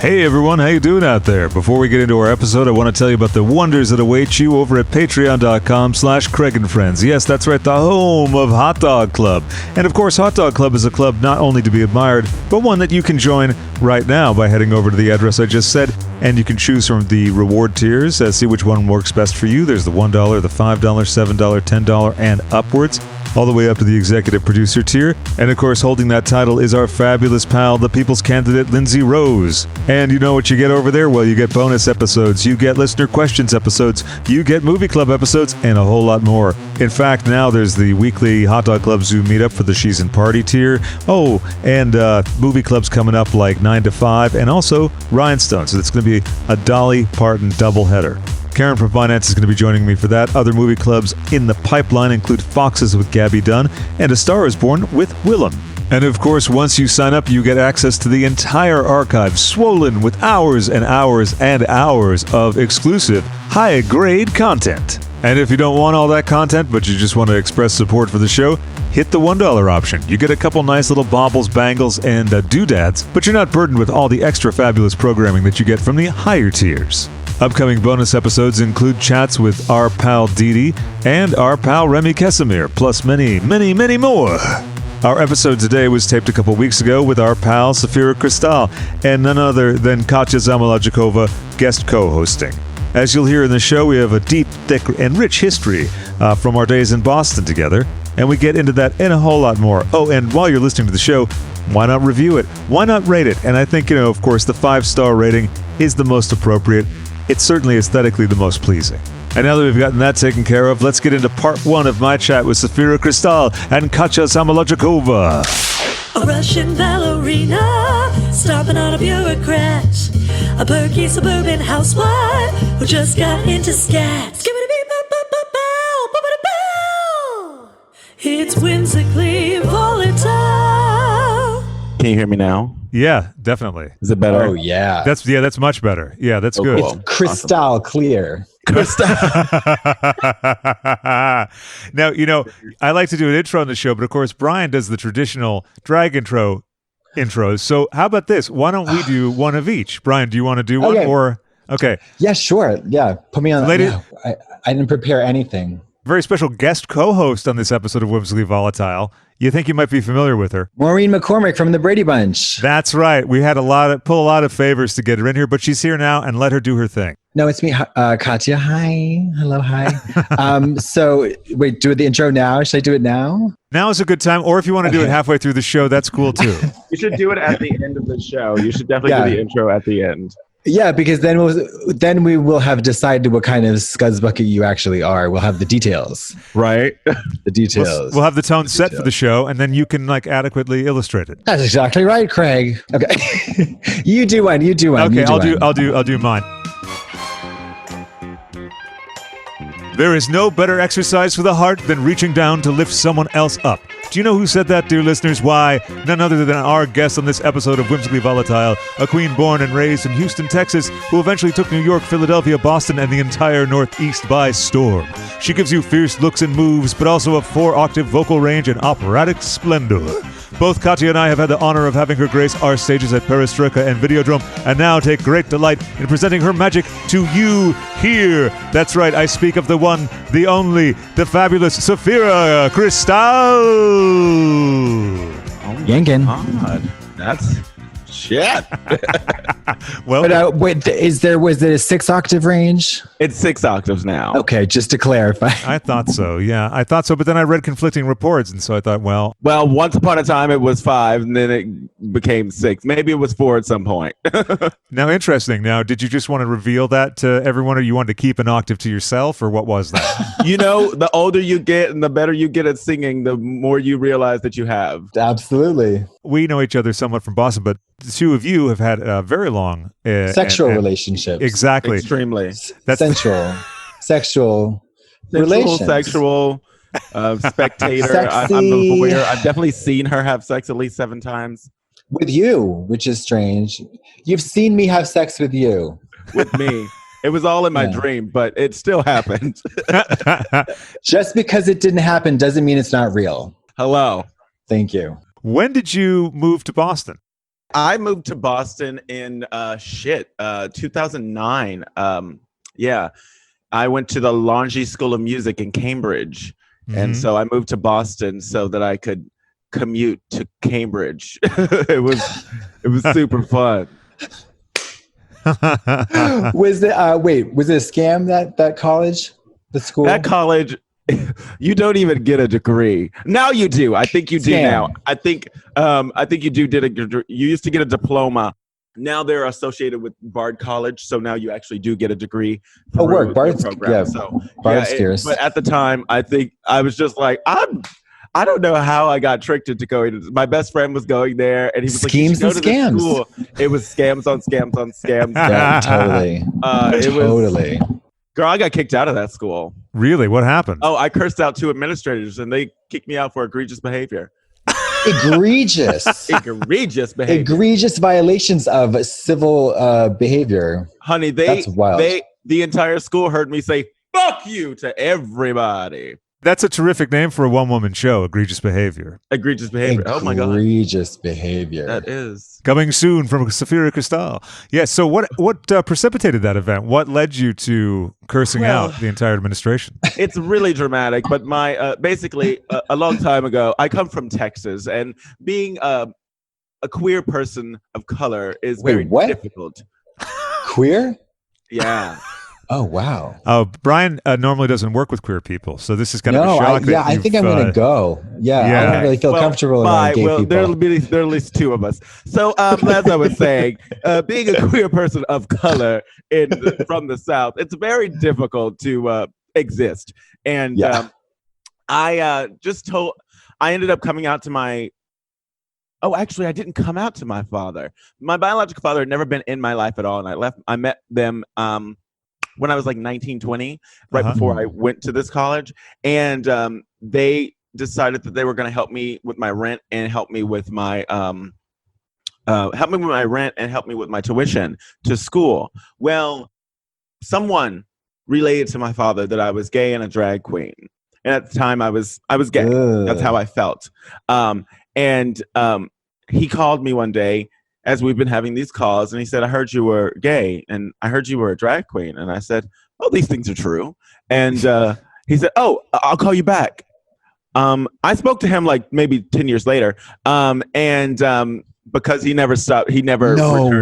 Hey everyone, how you doing out there? Before we get into our episode, I want to tell you about the wonders that await you over at patreon.com/Craig and Friends. Yes, that's right, the home of Hot Dog Club. And of course, Hot Dog Club is a club not only to be admired, but one that you can join right now by heading over to the address I just said, and you can choose from the reward tiers, see which one works best for you. There's the $1, the $5, $7, $10, and upwards, all the way up to the executive producer tier. And of course, holding that title is our fabulous pal, the People's Candidate, Lindsay Rose. And you know what you get over there? Well, you get bonus episodes, you get listener questions episodes, you get movie club episodes, and a whole lot more. In fact, now there's the weekly Hot Dog Club Zoom meetup for the She's in Party tier. Oh, and movie clubs coming up like 9 to 5, and also Rhinestone. So it's going to be a Dolly Parton doubleheader. Karen from Finance is going to be joining me for that. Other movie clubs in the pipeline include Foxes with Gabby Dunn and A Star is Born with Willem. And of course, once you sign up, you get access to the entire archive, swollen with hours and hours and hours of exclusive, high-grade content. And if you don't want all that content, but you just want to express support for the show, hit the $1 option. You get a couple nice little baubles, bangles, and doodads, but you're not burdened with all the extra fabulous programming that you get from the higher tiers. Upcoming bonus episodes include chats with our pal Didi and our pal Remy Kesimir, plus many, many, many more. Our episode today was taped a couple weeks ago with our pal Sapphira Cristal and none other than Katya Zamolodchikova guest co-hosting. As you'll hear in the show, we have a deep, thick, and rich history from our days in Boston together, and we get into that and a whole lot more. Oh, and while you're listening to the show, why not review it? Why not rate it? And I think, of course, the 5-star rating is the most appropriate. It's certainly aesthetically the most pleasing. And now that we've gotten that taken care of, let's get into part 1 of my chat with Sapphira Cristal and Katya Zamolodchikova. A Russian ballerina, stomping on a bureaucrat, a perky suburban housewife who just got into scat. It's whimsically volatile. Can you hear me now? Yeah, definitely. Is it better? Oh, yeah. That's much better. Yeah, that's good. It's crystal clear. Now, I like to do an intro on the show, but of course, Brian does the traditional drag intros. So how about this? Why don't we do one of each? Brian, do you want to do one? Or okay. Yeah, sure. Yeah. Put me on. Lady, yeah, I didn't prepare anything. Very special guest co-host on this episode of Whimsically Volatile. You think you might be familiar with her. Maureen McCormick from the Brady Bunch. That's right. We had pull a lot of favors to get her in here, but she's here now, and let her do her thing. No, it's me, Katya. Hi. Hello, hi. So, wait, do the intro now? Should I do it now? Now is a good time, or if you want to do it halfway through the show, that's cool too. You should do it at the end of the show. You should definitely do the intro at the end. Yeah, because then we will have decided what kind of scuzzbucket you actually are. We'll have the details. Right? The details. We'll have the tone set for the show, and then you can adequately illustrate it. That's exactly right, Craig. Okay. You do one. Okay, I'll do mine. There is no better exercise for the heart than reaching down to lift someone else up. Do you know who said that, dear listeners? Why? None other than our guest on this episode of Whimsically Volatile, a queen born and raised in Houston, Texas, who eventually took New York, Philadelphia, Boston, and the entire Northeast by storm. She gives you fierce looks and moves, but also a 4-octave vocal range and operatic splendor. Both Katya and I have had the honor of having her grace our stages at Perestroika and Videodrome, and now take great delight in presenting her magic to you here. That's right, I speak of the one, the only, the fabulous Sapphira Cristal. Yankin. God, that's shit. Well, but wait, was it a 6-octave range? It's 6 octaves now. Okay, just to clarify. I thought so. Yeah, I thought so. But then I read conflicting reports, and so I thought, well, once upon a time it was 5, and then it became 6. Maybe it was 4 at some point. Now, interesting. Now, did you just want to reveal that to everyone, or you wanted to keep an octave to yourself, or what was that? The older you get and the better you get at singing, the more you realize that you have. Absolutely. We know each other somewhat from Boston, but the two of you have had a very long sexual relationships. Exactly. Extremely. That's sexual relations. Sexual spectator. I'm aware. I've definitely seen her have sex at least 7 times. With you, which is strange. You've seen me have sex with you. With me. It was all in my dream, but it still happened. Just because it didn't happen doesn't mean it's not real. Hello. Thank you. When did you move to Boston? I moved to Boston in 2009. Yeah, I went to the Laungy School of Music in Cambridge, and so I moved to Boston so that I could commute to Cambridge. it was super fun. Was it was it a scam that college, the school? That college, you don't even get a degree. Now you do. I think you do now. I think you you used to get a diploma. Now they're associated with Bard College, so now you actually do get a degree. Oh, work. Bard's, program. yeah. So, Bard's scarce. but at the time, I think I was just like, I don't know how I got tricked into going. My best friend was going there, and he was schemes like, "You should go and to this scams." school." It was scams on scams on scams. Yeah, totally. Totally. Girl, I got kicked out of that school. Really? What happened? Oh, I cursed out 2 administrators, and they kicked me out for egregious behavior. Egregious. Egregious behavior. Egregious violations of civil behavior. Honey, That's wild. The entire school heard me say "fuck you" to everybody. That's a terrific name for a one-woman show, Egregious Behavior. Egregious behavior. Oh my God. Egregious behavior. That is. Coming soon from Sapphira Cristal. Yeah, so what precipitated that event? What led you to cursing out the entire administration? It's really dramatic, but my basically a long time ago, I come from Texas, and being a queer person of color is very difficult. Queer? Yeah. Oh, wow. Brian normally doesn't work with queer people, so this is kind of a shock. I think I'm going to go. Yeah, I don't really feel comfortable around gay people. There are at least 2 of us. So as I was saying, being a queer person of color from the South, it's very difficult to exist. And I ended up coming out to my... Oh, actually, I didn't come out to my father. My biological father had never been in my life at all, and I met them... when I was like 19, 20, right before I went to this college. And they decided that they were going to help me with my rent and help me with my tuition to school. Well, someone relayed to my father that I was gay and a drag queen. And at the time I was gay. That's how I felt. He called me one day as we've been having these calls, and he said, "I heard you were gay, and I heard you were a drag queen." And I said, "Oh, these things are true." And he said, "Oh, I'll call you back." I spoke to him like maybe 10 years later, because he never stopped. He never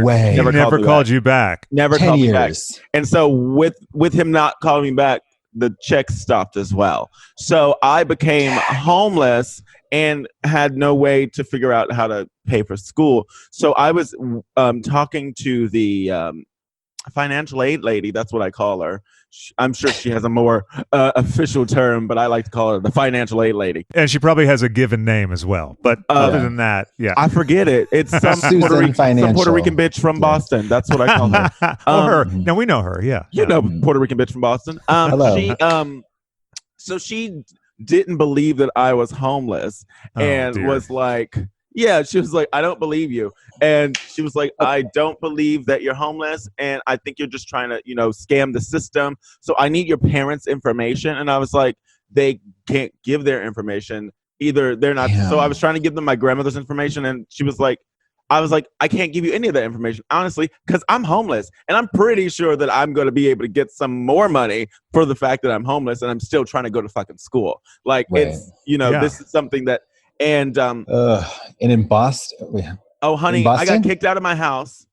way. Never called you back. Never called me back. And so with him not calling me back, the checks stopped as well. So I became homeless and had no way to figure out how to pay for school. So I was talking to the financial aid lady. That's what I call her. I'm sure she has a more official term, but I like to call her the financial aid lady. And she probably has a given name as well. But other than that, yeah. I forget it. It's some Puerto Rican bitch from Boston. That's what I call her. Her. No, we know her, yeah. You know Puerto Rican bitch from Boston. Hello. So she didn't believe that I was homeless and was like, yeah, she was like, "I don't believe you." And she was like, "I don't believe that you're homeless. And I think you're just trying to, scam the system. So I need your parents' information." And I was like, they can't give their information. Either they're not. Damn. So I was trying to give them my grandmother's information. And she was like, I was like, "I can't give you any of that information, honestly, because I'm homeless. And I'm pretty sure that I'm going to be able to get some more money for the fact that I'm homeless and I'm still trying to go to fucking school." Like, it's, this is something that, and in Boston. Oh, honey, I got kicked out of my house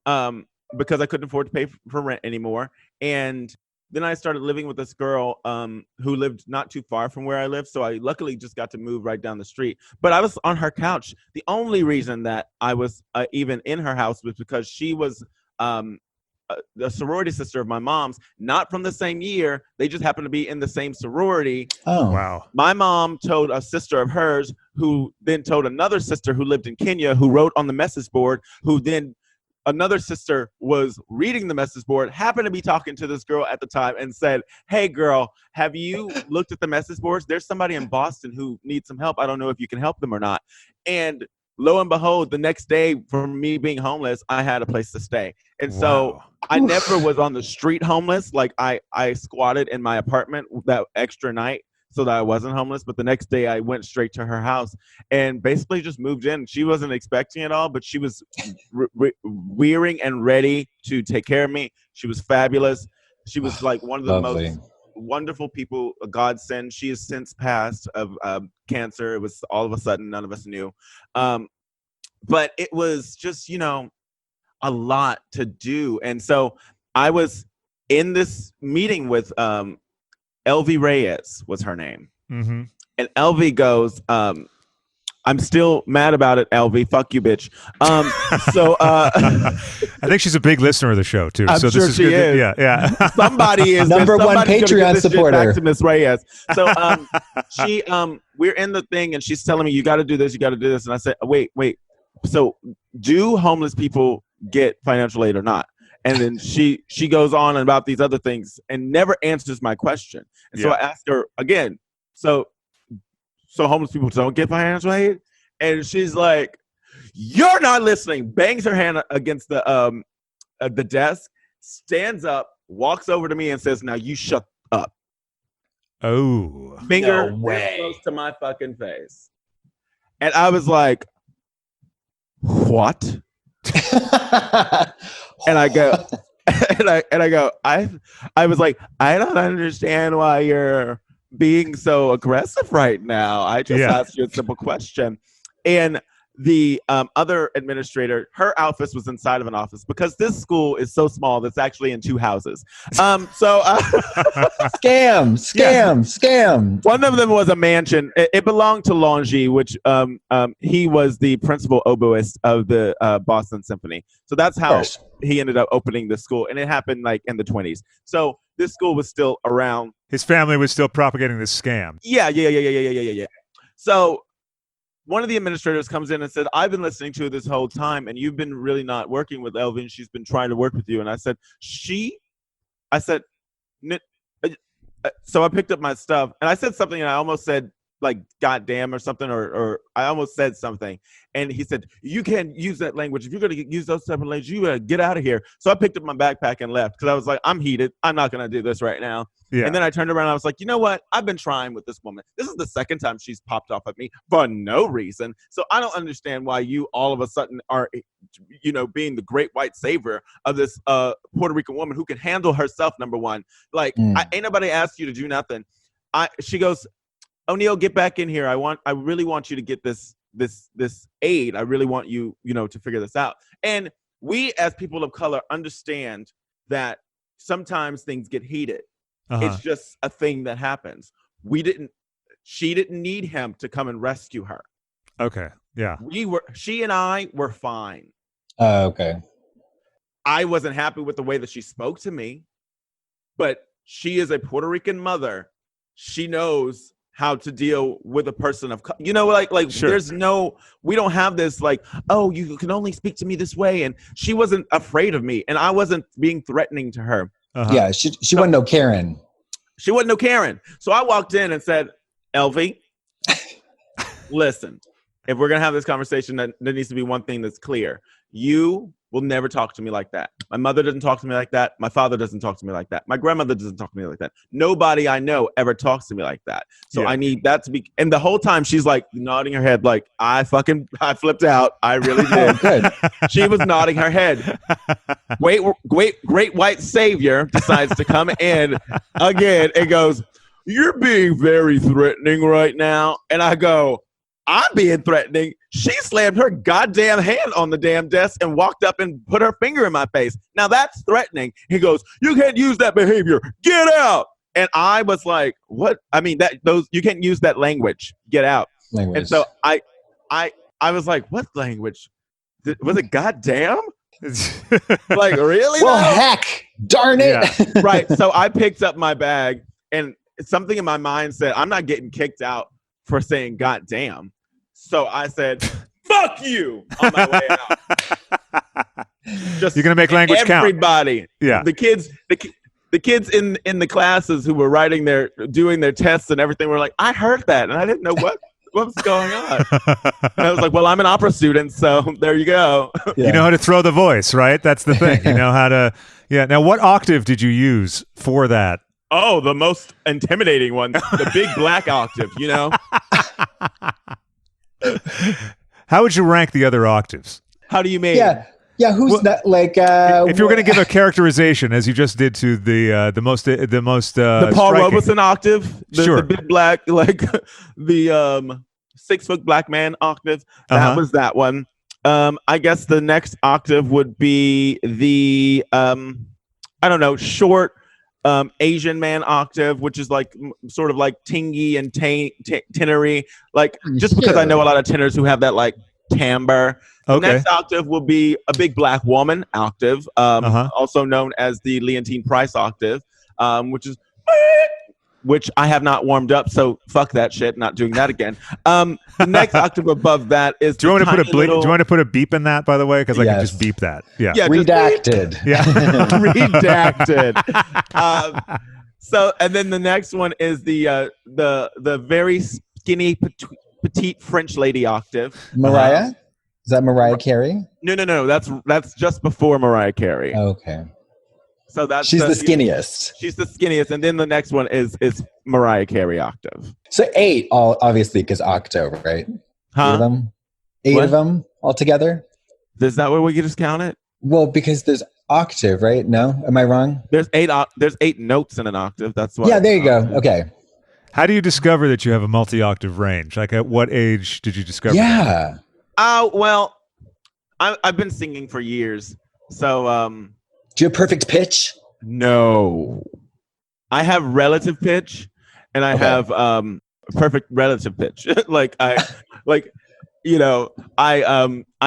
because I couldn't afford to pay for rent anymore. And then I started living with this girl who lived not too far from where I live. So I luckily just got to move right down the street. But I was on her couch. The only reason that I was even in her house was because she was a sorority sister of my mom's, not from the same year. They just happened to be in the same sorority. Oh, wow. My mom told a sister of hers, who then told another sister who lived in Kenya, who wrote on the message board, who then another sister was reading the message board, happened to be talking to this girl at the time, and said, "Hey girl, have you looked at the message boards? There's somebody in Boston who needs some help. I don't know if you can help them or not." And lo and behold, the next day, from me being homeless, I had a place to stay. And so I never was on the street homeless. Like I squatted in my apartment that extra night so that I wasn't homeless. But the next day I went straight to her house and basically just moved in. She wasn't expecting it all, but she was rearing and ready to take care of me. She was fabulous. She was like one of the most wonderful people, a godsend. She has since passed of cancer. It was all of a sudden, none of us knew. But it was just, a lot to do. And so I was in this meeting with LV Reyes was her name. Mm-hmm. And LV goes, I'm still mad about it, LV. Fuck you, bitch. I think she's a big listener of the show too. I'm so sure this is she good. is. Yeah. Somebody is number one Patreon supporter. Back to Miss Reyes. So we're in the thing, and she's telling me, you got to do this, you got to do this, and I said, wait. So do homeless people get financial aid or not? And then she goes on about these other things and never answers my question. And so I asked her again. So homeless people don't get financial aid? And she's like, you're not listening. Bangs her hand against the desk, stands up, walks over to me and says, now you shut up. Oh. Finger close to my fucking face. And I was like, what? And I go, I was like, I don't understand why you're being so aggressive right now. I just asked you a simple question. And the other administrator, her office was inside of an office because this school is so small that's actually in 2 houses. Scam. One of them was a mansion. It belonged to Longy, which he was the principal oboist of the Boston Symphony. So that's how he ended up opening the school. And it happened like in the 1920s. So this school was still around. His family was still propagating this scam. Yeah. So one of the administrators comes in and said, I've been listening to it this whole time, and you've been really not working with Elvin. She's been trying to work with you. And I said, so I picked up my stuff, and I said something, and I almost said, like, goddamn or something, or I almost said something. And he said, you can't use that language. If you're going to use those type of language, you got to get out of here. So I picked up my backpack and left because I was like, I'm heated. I'm not going to do this right now. Yeah. And then I turned around and I was like, you know what? I've been trying with this woman. This is the second time she's popped off at me for no reason. So I don't understand why you all of a sudden are, being the great white savior of this Puerto Rican woman who can handle herself, number one. Like, ain't nobody asked you to do nothing. She goes, O'Neill, get back in here. I really want you to get this aid. I really want you, to figure this out. And we as people of color understand that sometimes things get heated. It's just a thing that happens. She didn't need him to come and rescue her. Okay. Yeah. She and I were fine. Okay. I wasn't happy with the way that she spoke to me, but she is a Puerto Rican mother. She knows how to deal with a person of, sure. We don't have this like, oh, you can only speak to me this way. And she wasn't afraid of me, and I wasn't being threatening to her. Yeah, she wasn't no Karen. She wasn't no Karen. So I walked in and said, Elvie, listen, if we're going to have this conversation, there needs to be one thing that's clear. You will never talk to me like that. My mother doesn't talk to me like that. My father doesn't talk to me like that. My grandmother doesn't talk to me like that. Nobody I know ever talks to me like that. So I need that to be. And the whole time she's like nodding her head like, I flipped out. I really did. Good. She was nodding her head. Great white savior decides to come in again and goes, you're being very threatening right now. And I go, I'm being threatening. She slammed her goddamn hand on the damn desk and walked up and put her finger in my face. Now that's threatening. He goes, you can't use that behavior. Get out. And I was like, what? I mean, you can't use that language. Get out. And so I was like, what language? Was it goddamn? Like, really? Well, heck, darn it. Yeah. Right. So I picked up my bag, and something in my mind said, I'm not getting kicked out for saying goddamn. So I said, fuck you on my way out. You're going to make language count. Everybody. Yeah. The kids in the classes who were doing their tests and everything were like, I heard that. And I didn't know what was going on. And I was like, well, I'm an opera student. So there you go. Yeah. You know how to throw the voice, right? That's the thing. You know how to. Yeah. Now, what octave did you use for that Oh, the most intimidating one, the big black octave, you know? How would you rank the other octaves? How do you mean? Yeah, who's that? Like, if you were going to give a characterization, as you just did to the most the Paul striking. Robeson octave, Sure. the big black, like the 6 foot black man octave. That was that one. I guess the next octave would be the I don't know, short Asian man octave, which is like sort of like tingy and tinnery, like just because I know a lot of tenors who have that like timbre. The next octave will be a big black woman octave, also known as the Leontine Price octave, which I have not warmed up, so fuck that shit. Not doing that again. The next octave above that is. Do you want to put a do you want to put a beep in that, by the way? Because I can just beep that. Yeah. Redacted. Yeah. Redacted. So, and then the next one is the very skinny petite French lady octave. Mariah. Is that Mariah Carey? No. That's just before Mariah Carey. Okay. So that's she's the skinniest. She's the skinniest, and then the next one is Mariah Carey octave. So 8, all obviously, because octo, right? Huh? 8 of them. 8 of them altogether. Is that where we can just count it? Well, because there's octave, right? No, am I wrong? There's 8 notes in an octave. That's why. Yeah, there you go. Okay. How do you discover that you have a multi-octave range? Like, at what age did you discover that? Yeah. Well, I've been singing for years, so Do you have perfect pitch? No, I have relative pitch, and I have perfect relative pitch. I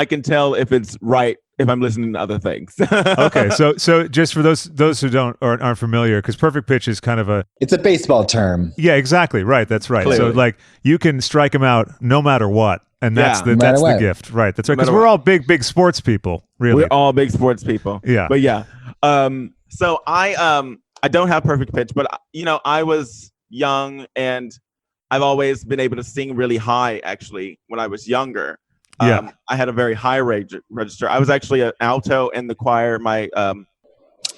can tell if it's right if I'm listening to other things. Okay, so just for those who aren't familiar, because perfect pitch is kind of it's a baseball term. Yeah, exactly. Right, that's right. Clearly. So like you can strike them out no matter what. And that's the gift, right? That's right. Because we're all big sports people, really. We're all big sports people. Yeah. But yeah. So I don't have perfect pitch, but I was young and I've always been able to sing really high. Actually, when I was younger, I had a very high register. I was actually an alto in the choir. My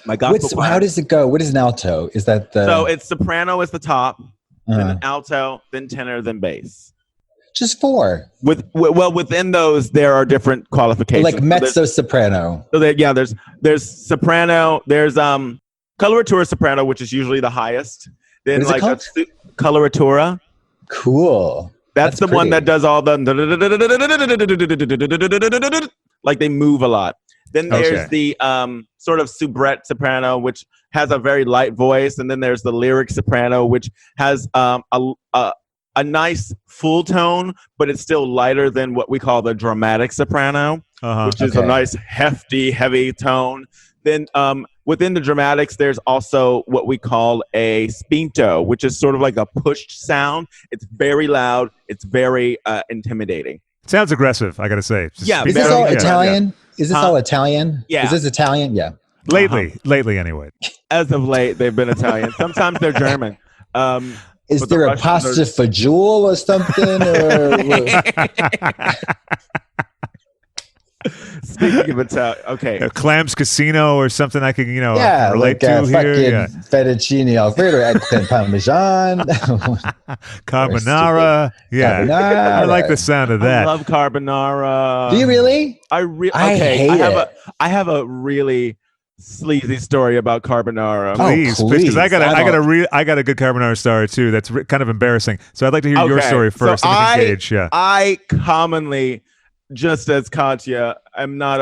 gospel choir. How does it go? What is an alto? Is that the? So it's soprano is the top, then alto, then tenor, then bass. Just 4. Within those there are different qualifications. Like mezzo soprano. So there's soprano. There's coloratura soprano, which is usually the highest. Then like coloratura. Cool. That's the one that does all the like they move a lot. Then there's the sort of soubrette soprano, which has a very light voice, and then there's the lyric soprano, which has a nice full tone, but it's still lighter than what we call the dramatic soprano, which is a nice hefty, heavy tone. Then within the dramatics, there's also what we call a spinto, which is sort of like a pushed sound. It's very loud. It's very intimidating. Sounds aggressive, I got to say. Yeah. Is this all Italian? Is this all Italian? Yeah. Is this Italian? Yeah. Lately anyway. As of late, they've been Italian. Sometimes they're German. Is there a pasta fagioli or something? Speaking of Italian, okay. Clams Casino or something I can, relate like to here. Yeah. Fettuccine Alfredo, eggplant parmesan. Carbonara. Yeah. Carbonara. I like the sound of that. I love carbonara. Do you really? I hate it. I have a really sleazy story about carbonara. Please, because I got a good carbonara story too. That's kind of embarrassing. So I'd like to hear your story first. So I commonly, just as Katya, am not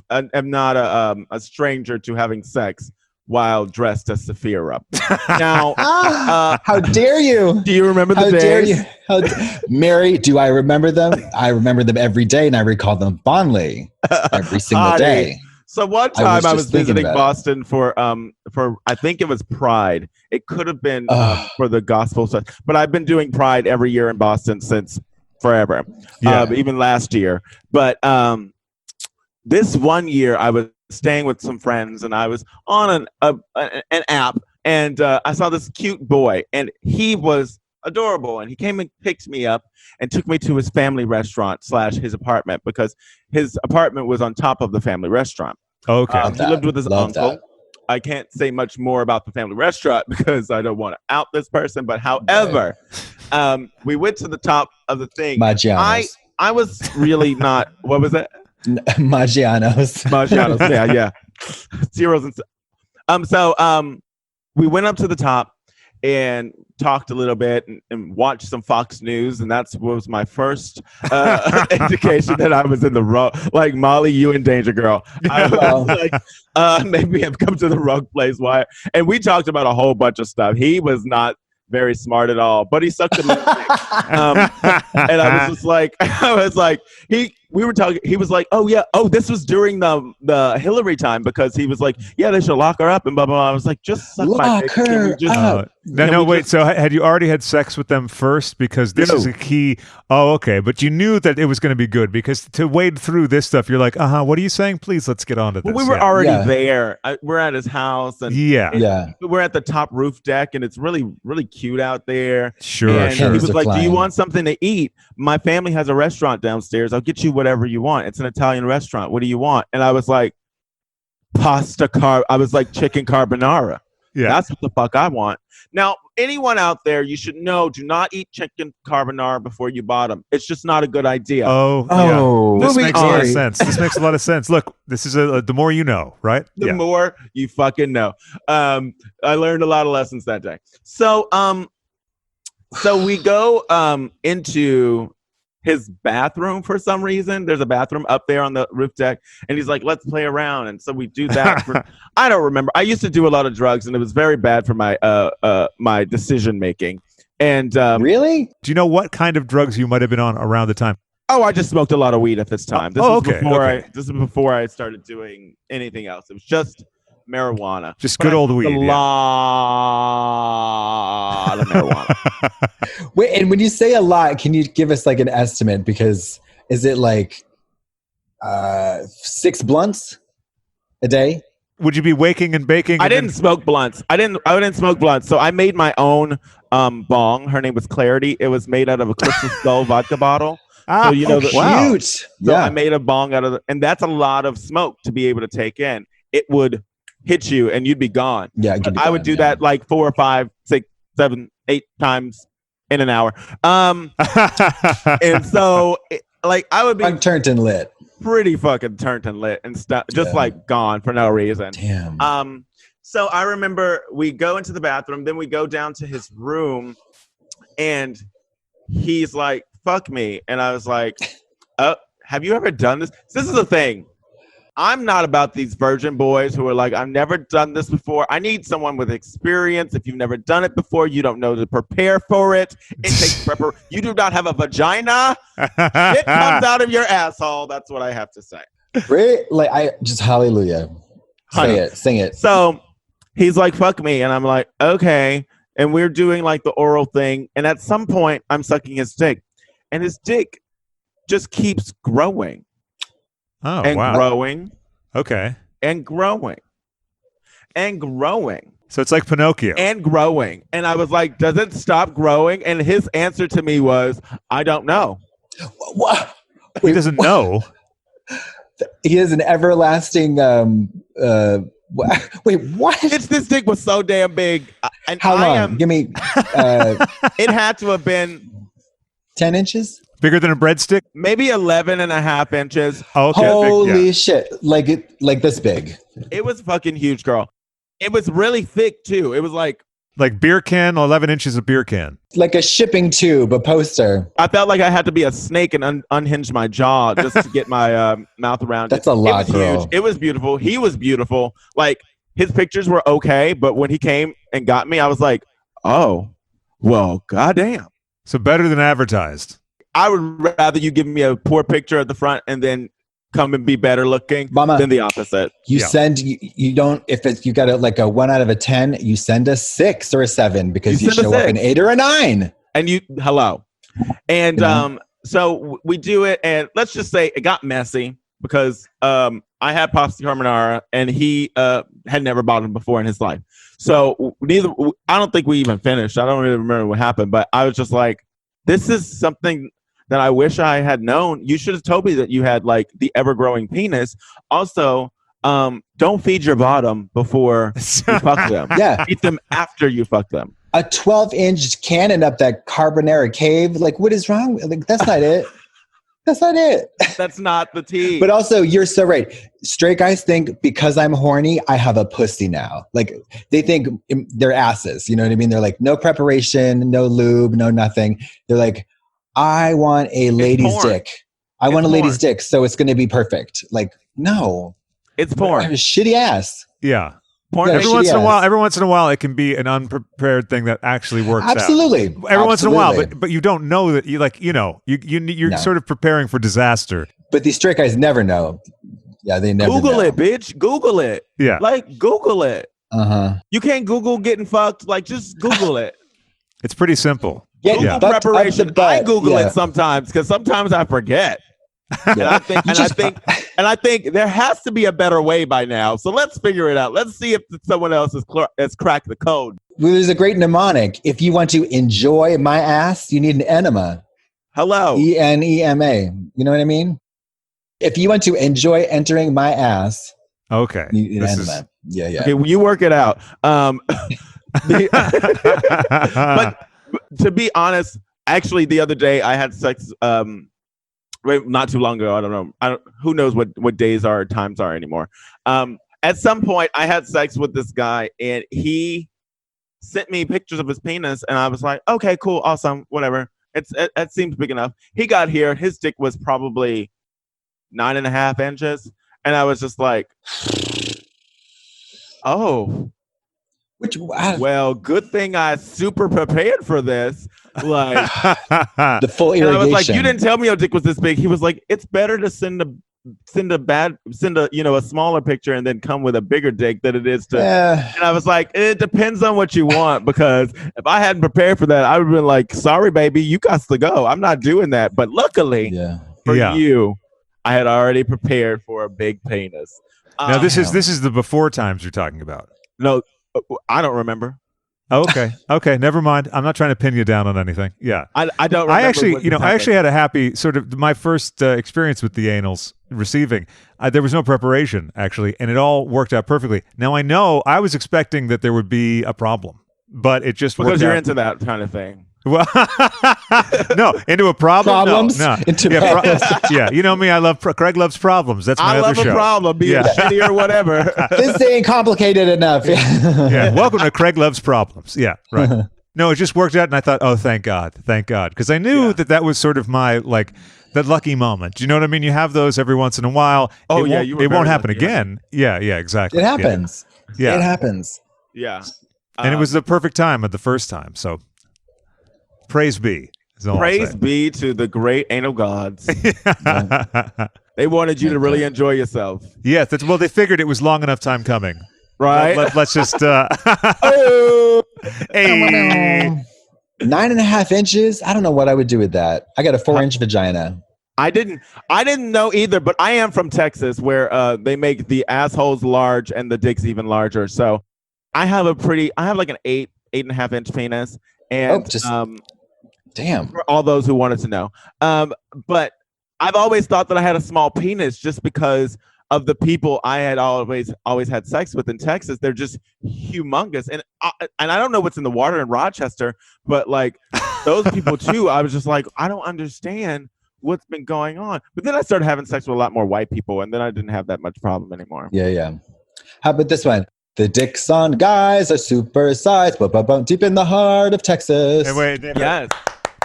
a stranger to having sex while dressed as Sapphira. Now, how dare you? Do you remember the days? How dare you? Mary, do I remember them? I remember them every day, and I recall them fondly every single day. So one time I was visiting Boston for I think it was Pride. It could have been for the gospel stuff, but I've been doing Pride every year in Boston since forever, even last year. But this one year I was staying with some friends, and I was on an app, and I saw this cute boy, and he was adorable, and he came and picked me up and took me to his family restaurant / his apartment, because his apartment was on top of the family restaurant. Okay. He lived with his uncle. I can't say much more about the family restaurant because I don't want to out this person. But however, we went to the top of the thing. Maggiano's. I was really not. What was it? Maggiano's. Maggiano's. Yeah. Zeros and so we went up to the top and talked a little bit and watched some Fox News, and that was my first indication that I was in the wrong. Like Molly, you in danger, girl. I was like, maybe I've come to the wrong place. Why? And we talked about a whole bunch of stuff. He was not very smart at all, but he sucked a little dick. And I was just like, we were talking. He was like, oh yeah, this was during the Hillary time because he was like, yeah, they should lock her up and blah blah blah. I was like, just suck my dick. Wait. So had you already had sex with them first? Because this is a key. Oh, okay. But you knew that it was going to be good because to wade through this stuff, you're like, what are you saying? Please, let's get on to this. Well, we were already there. We're at his house, and we're at the top roof deck, and it's really, really cute out there. Sure. And he was like, "Do you want something to eat? My family has a restaurant downstairs. I'll get you whatever you want. It's an Italian restaurant. What do you want?" And I was like, I was like, chicken carbonara. Yeah, that's what the fuck I want. Now, anyone out there, you should know, do not eat chicken carbonara before you bottom. It's just not a good idea. This makes a lot of sense. This makes a lot of sense. Look, this is the more you know, right? The more you fucking know. I learned a lot of lessons that day. So we go into his bathroom for some reason. There's a bathroom up there on the roof deck, and he's like, let's play around. And so we do that. I don't remember. I used to do a lot of drugs, and it was very bad for my my decision making. And really? Do you know what kind of drugs you might have been on around the time? Oh, I just smoked a lot of weed at this time. This okay. This is before I started doing anything else. It was just marijuana. Just good old weed. A lot of marijuana. Wait, and when you say a lot, can you give us like an estimate? Because is it like 6 blunts a day? Would you be waking and baking? I didn't smoke blunts. I didn't smoke blunts. So I made my own bong. Her name was Clarity. It was made out of a Crystal Skull vodka bottle. So cute. So I made a bong out of it, and that's a lot of smoke to be able to take in. It would hit you and you'd be gone. Yeah, I would do that like 4 or 5, 6, 7, 8 times in an hour. And so I would be turned and lit. Pretty fucking turned and lit and stuff, just like gone for no reason. Damn. So I remember we go into the bathroom, then we go down to his room, and he's like, fuck me. And I was like, have you ever done this? So this is the thing. I'm not about these virgin boys who are like, I've never done this before. I need someone with experience. If you've never done it before, you don't know to prepare for it. It takes preparation. You do not have a vagina. It comes out of your asshole. That's what I have to say. Right? Like, I just hallelujah. Sing it. So he's like, fuck me. And I'm like, okay. And we're doing like the oral thing. And at some point, I'm sucking his dick. And his dick just keeps growing. Oh, and wow. growing. Okay. And growing. And growing. So it's like Pinocchio. And growing. And I was like, does it stop growing? And his answer to me was, I don't know. What? He doesn't know. He has an everlasting... wait, what? This dick was so damn big. And how long? Give me... it had to have been... 10 inches? Bigger than a breadstick? Maybe 11 and a half inches. Oh, okay. Holy shit. Like this big. It was fucking huge, girl. It was really thick, too. It was like beer can, 11 inches of beer can. Like a shipping tube, a poster. I felt like I had to be a snake and unhinge my jaw just to get my mouth around That's a lot, girl. Huge. It was beautiful. He was beautiful. Like, his pictures were okay, but when he came and got me, I was like, oh, well, goddamn. So better than advertised. I would rather you give me a poor picture at the front and then come and be better looking than the opposite. You send, you don't, if you got like a 1 out of 10, you send a 6 or a 7 because you show up an 8 or a 9. And hello. And so we do it, and let's just say it got messy because I had pasta carbonara and he had never bought them before in his life. So I don't think we even finished. I don't really remember what happened, but I was just like, this is something that I wish I had known. You should have told me that you had like the ever-growing penis. Also, don't feed your bottom before you fuck them. Yeah. Feed them after you fuck them. A 12-inch cannon up that carbonara cave. Like, what is wrong? Like, that's not it. That's not it. That's not the tea. But also, you're so right. Straight guys think because I'm horny, I have a pussy now. Like, they think they're asses. You know what I mean? They're like, no preparation, no lube, no nothing. They're like, I want a lady's dick. I want a lady's dick, so it's going to be perfect. Like, no. It's porn. I have a shitty ass. Yeah. Porn. Every once in a while, it can be an unprepared thing that actually works Absolutely. out. Every once in a while, but you don't know that you're sort of preparing for disaster. But these straight guys never know. Yeah, they never Google know. it, bitch. Google it. Yeah. Like, Google it. Uh-huh. You can't Google getting fucked. Like, just Google it. It's pretty simple. Google preparation. I Google it sometimes because sometimes I forget. And I think there has to be a better way by now. So let's figure it out. Let's see if someone else has cracked the code. Well, there's a great mnemonic. If you want to enjoy my ass, you need an enema. Hello. ENEMA. You know what I mean? If you want to enjoy entering my ass, okay. You need an enema. Yeah. Okay, well, you work it out. But to be honest, actually, the other day I had sex. Not too long ago. I don't know. Who knows what days are or times are anymore. At some point, I had sex with this guy, and he sent me pictures of his penis, and I was like, okay, cool, awesome, whatever. It seems big enough. He got here. His dick was probably 9.5 inches, and I was just like, oh. Well, good thing I super prepared for this. Like the full irrigation. I was like, you didn't tell me your dick was this big. He was like, it's better to send a smaller picture and then come with a bigger dick than it is to. And I was like, it depends on what you want, because if I hadn't prepared for that, I would have been like, sorry, baby, you got to go. I'm not doing that. But luckily for you, I had already prepared for a big penis. Now this is the before times you're talking about. No. I don't remember. Oh, okay. Never mind. I'm not trying to pin you down on anything. Yeah. I don't remember. I actually had a happy sort of my first experience with the anals receiving. There was no preparation actually, and it all worked out perfectly. Now I know I was expecting that there would be a problem, but it just worked out. Because you're into that kind of thing. Well, no, into a problem. Problems? No. Yeah, you know me. Craig loves problems. That's my other show. I love a problem, be it shitty or whatever. This ain't complicated enough. Yeah. Welcome to Craig Loves Problems. Yeah, right. No, it just worked out, and I thought, oh, thank God, because I knew that was sort of my that lucky moment. You know what I mean? You have those every once in a while. Oh, it won't happen again. Yeah, exactly. It happens. Yeah, it happens. Yeah, and it was the perfect time at the first time. So. Praise be. Praise be to the great anal gods. They wanted you to really enjoy yourself. Yes. Well, they figured it was long enough time coming. Right. Let's just. Hey. 9.5 inches. I don't know what I would do with that. I got a 4-inch vagina. I didn't know either, but I am from Texas, where they make the assholes large and the dicks even larger. So I have like an 8.5 inch penis. And damn. For all those who wanted to know. But I've always thought that I had a small penis just because of the people I had always had sex with in Texas. They're just humongous. And I don't know what's in the water in Rochester, but like those people too, I was just like, I don't understand what's been going on. But then I started having sex with a lot more white people, and then I didn't have that much problem anymore. Yeah. How about this one? The dicks on guys are super sized, deep in the heart of Texas. Hey, wait, yes.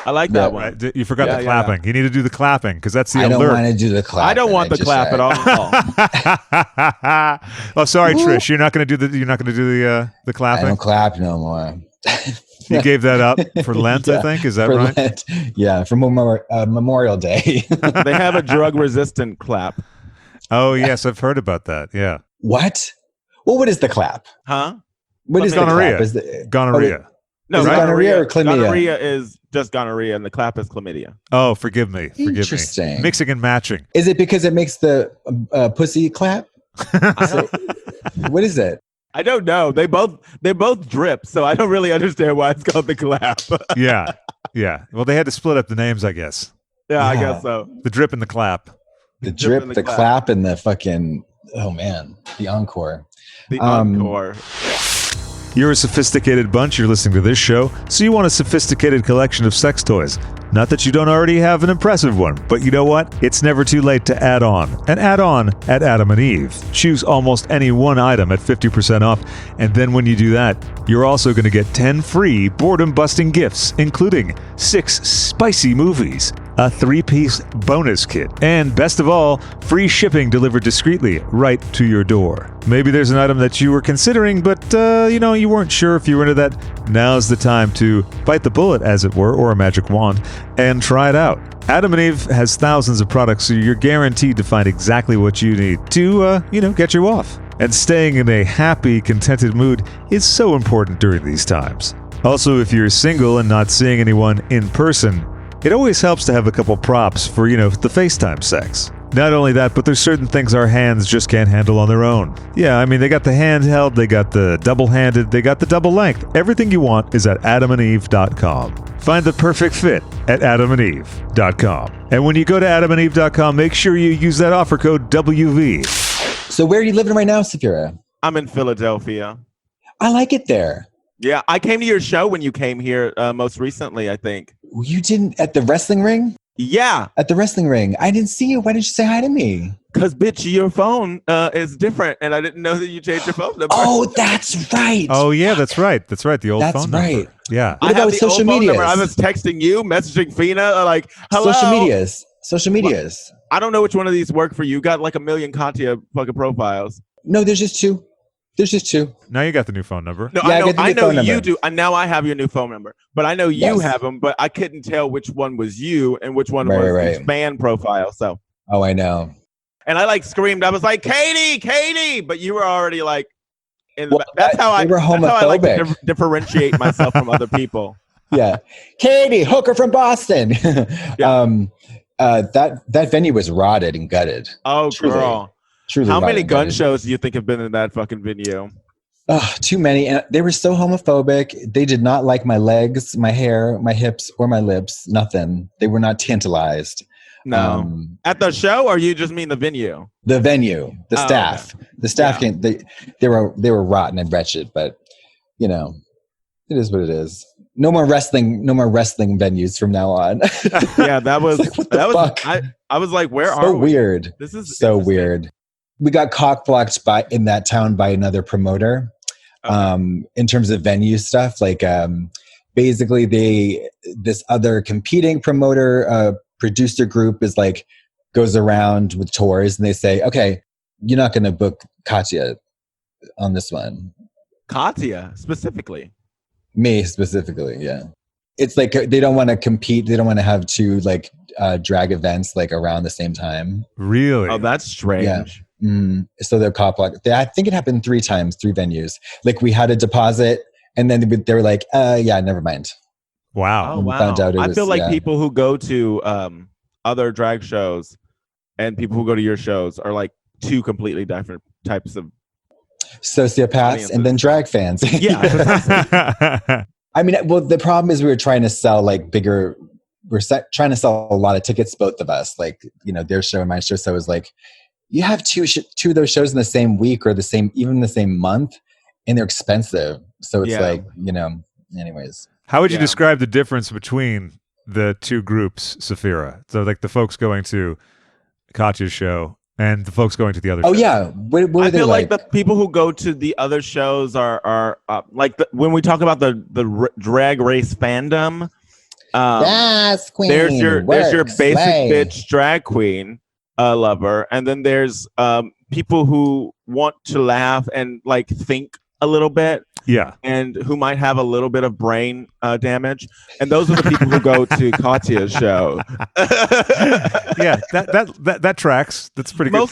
I like that one. Right. You forgot the clapping. You need to do the clapping because that's the alert. I don't want to do the clap. I don't want the clap at all. Oh, sorry, Trish. You're not going to do the clapping. I don't clap no more. You gave that up for Lent, I think. Is that right? Lent. Yeah, for Memorial Day. They have a drug-resistant clap. Oh yes, I've heard about that. Yeah. What? Well, what is the clap? Huh? What is gonorrhea? The clap? Gonorrhea. No, is it gonorrhea or chlamydia? Gonorrhea is just gonorrhea, and the clap is chlamydia. Oh, forgive me. Interesting. Mixing and matching. Is it because it makes the pussy clap? What is it? I don't know. They both drip, so I don't really understand why it's called the clap. Yeah. Well, they had to split up the names, I guess. Yeah, I guess so. The drip and the clap. The drip, the clap, and the fucking Oh man, the encore. The encore. You're a sophisticated bunch, you're listening to this show, so you want a sophisticated collection of sex toys. Not that you don't already have an impressive one, but you know what? It's never too late to add on. And add on at Adam and Eve. Choose almost any one item at 50% off, and then when you do that, you're also going to get 10 free boredom-busting gifts, including 6 spicy movies, a 3-piece bonus kit, and best of all, free shipping delivered discreetly right to your door. Maybe there's an item that you were considering, but you weren't sure if you were into that. Now's the time to bite the bullet, as it were, or a magic wand, and try it out. Adam and Eve has thousands of products, so you're guaranteed to find exactly what you need to, get you off. And staying in a happy, contented mood is so important during these times. Also, if you're single and not seeing anyone in person, it always helps to have a couple props for, the FaceTime sex. Not only that, but there's certain things our hands just can't handle on their own. Yeah, I mean, they got the handheld, they got the double-handed, they got the double length. Everything you want is at adamandeve.com. Find the perfect fit at adamandeve.com. And when you go to adamandeve.com, make sure you use that offer code WV. So where are you living right now, Sapphira? I'm in Philadelphia. I like it there. Yeah, I came to your show when you came here most recently, I think. You didn't at the wrestling ring? Yeah. At the wrestling ring. I didn't see you. Why didn't you say hi to me? Because, bitch, your phone is different, and I didn't know that you changed your phone number. Oh, that's right. Oh, yeah, that's right. That's right. The old phone number. That's right. Yeah. What about social media? I was texting you, messaging Fina, like, hello. Social medias. Well, I don't know which one of these work for you. You got like 1 million Katya fucking profiles. No, there's just two. Now you got the new phone number. No, yeah, I know you do. And now I have your new phone number. But I know you have them, but I couldn't tell which one was you and which one was each fan profile. So. Oh, I know. And I screamed. I was like, Katie, but you were already like in the that's how I like to differentiate myself from other people. Yeah. Katie, hooker from Boston. Yeah. That venue was rotted and gutted. Oh, truly, girl. Truly how many gun shows do you think have been in that fucking venue? Too many. And they were so homophobic. They did not like my legs, my hair, my hips, or my lips. Nothing. They were not tantalized. No. At the show, or you just mean the venue? The venue. The staff. Okay. The staff they were rotten and wretched, but it is what it is. No more wrestling venues from now on. Yeah, that was I was like, where are we? So weird. This is so weird. We got cock-blocked in that town by another promoter. Okay. In terms of venue stuff, basically this other competing promoter producer group is goes around with tours, and they say, okay, you're not going to book Katya on this one. Katya specifically. Me specifically, yeah. It's they don't want to compete. They don't want to have two drag events around the same time. Really? Oh, that's strange. Yeah. So they're cop blocked. I think it happened 3 times, 3 venues. We had a deposit, and then they were like, yeah, never mind. Wow. Oh, wow. Found out I feel like people who go to other drag shows and people who go to your shows are 2 completely different types of sociopaths audiences. And then drag fans. Yeah. I mean, well, the problem is we were trying to sell bigger. We're trying to sell a lot of tickets, both of us. Their show and my show. So it was you have two of those shows in the same week or the same month, and they're expensive. So it's anyways. How would you describe the difference between the 2 groups, Sapphira? So the folks going to Katya's show and the folks going to the other shows. Oh, yeah. What I feel like the people who go to the other shows are when we talk about the drag race fandom. Yes, queen. There's your basic bitch drag queen lover, and then there's people who want to laugh and think a little bit. Yeah. And who might have a little bit of brain damage. And those are the people who go to Katya's show. Yeah, that tracks. That's pretty good.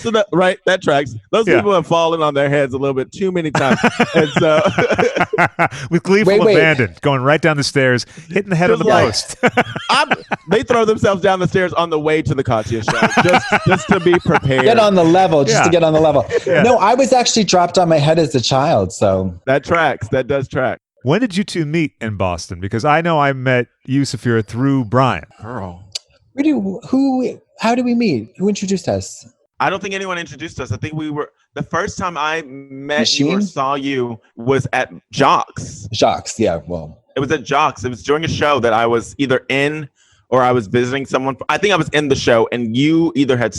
That tracks. Those people have fallen on their heads a little bit too many times. And so with gleeful abandon, going right down the stairs, hitting the head on the post. They throw themselves down the stairs on the way to the Katya show, just to be prepared. Get on the level, to get on the level. Yeah. No, I was actually dropped on my head as a child, so that tracks. That does track. When did you 2 meet in Boston? Because I know I met you, Sapphira, through Brian. Girl. How did we meet? Who introduced us? I don't think anyone introduced us. I think we were The first time I met you or Machine? saw you was at Jocks. Jocks, yeah. Well, It was at Jocks. It was during a show that I was either in or I was visiting someone. I think I was in the show, and you either had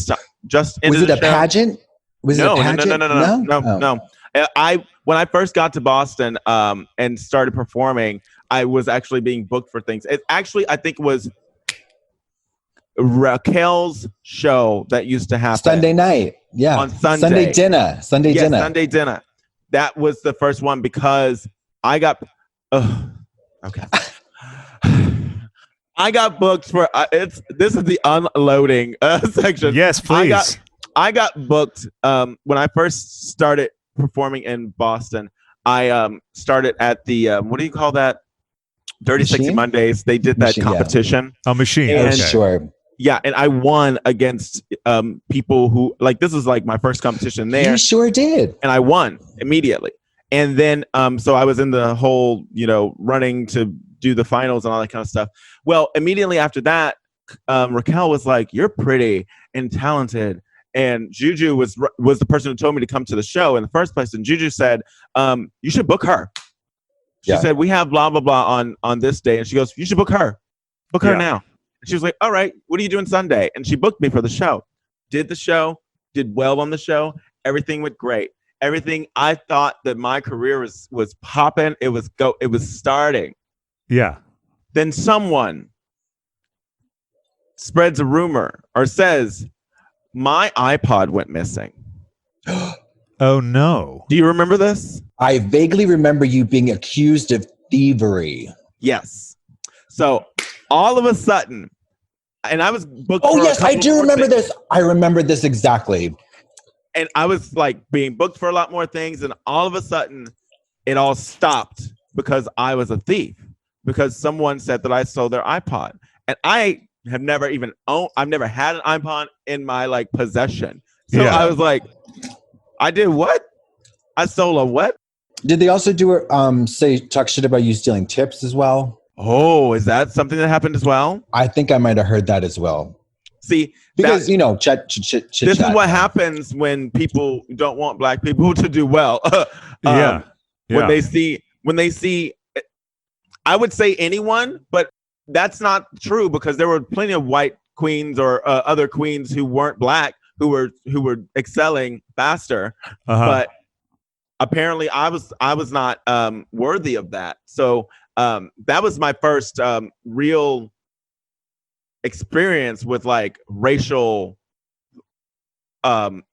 just ended was it the a show. pageant? Was it a pageant? No. When I first got to Boston and started performing, I was actually being booked for things. It actually, I think it was Raquel's show that used to happen Sunday night. Yeah. on Sunday. Sunday dinner. Sunday dinner. Sunday dinner. That was the first one because I got okay. I got booked for this is the unloading section. Yes, please. I got booked when I first started performing in Boston. I started at the what do you call that? Dirty Machine? 60 Mondays. They did that Machine, competition. A machine. And- Okay. Sure. Yeah, and I won against people who like this was like my first competition there. You sure did. And I won immediately. And then so I was in the whole, running to do the finals and all that kind of stuff. Well, immediately after that, Raquel was like, "You're pretty and talented." And Juju was the person who told me to come to the show in the first place. And Juju said, "You should book her." She said, "We have blah blah blah on this day," and she goes, "You should book her. Book her now." And she was like, "All right, what are you doing Sunday?" And she booked me for the show. Did the show, did well on the show. Everything went great. Everything I thought that my career was popping. It was starting. Yeah. Then someone spreads a rumor or says, my iPod went missing. Oh, no. Do you remember this? I vaguely remember you being accused of thievery. Yes. So all of a sudden, and I was booked. Oh, for a yes, I couple do more remember things. this. I remember this exactly. And I was like being booked for a lot more things. And all of a sudden, it all stopped because I was a thief. Because someone said that I stole their iPod. And I have never even I've never had an iPod in my possession. So Yeah. I was like, I did what? I stole a what? Did they also talk shit about you stealing tips as well? Oh, is that something that happened as well? I think I might have heard that as well. See, Because, chit this chat. is what happens when people don't want black people to do well. Yeah. When they see, I would say anyone, but that's not true because there were plenty of white queens or other queens who weren't black who were excelling faster. Uh-huh. But apparently I was not worthy of that. So that was my first real experience with racial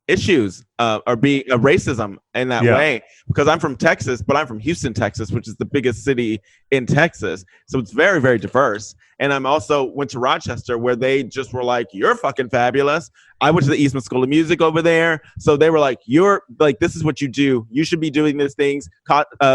issues or being racism in that way, because I'm from Texas, but I'm from Houston, Texas, which is the biggest city in Texas. So it's very, very diverse. And I'm also went to Rochester where they just were like, "You're fucking fabulous." I went to the Eastman School of Music over there. So they were like, "You're this is what you do. You should be doing these things."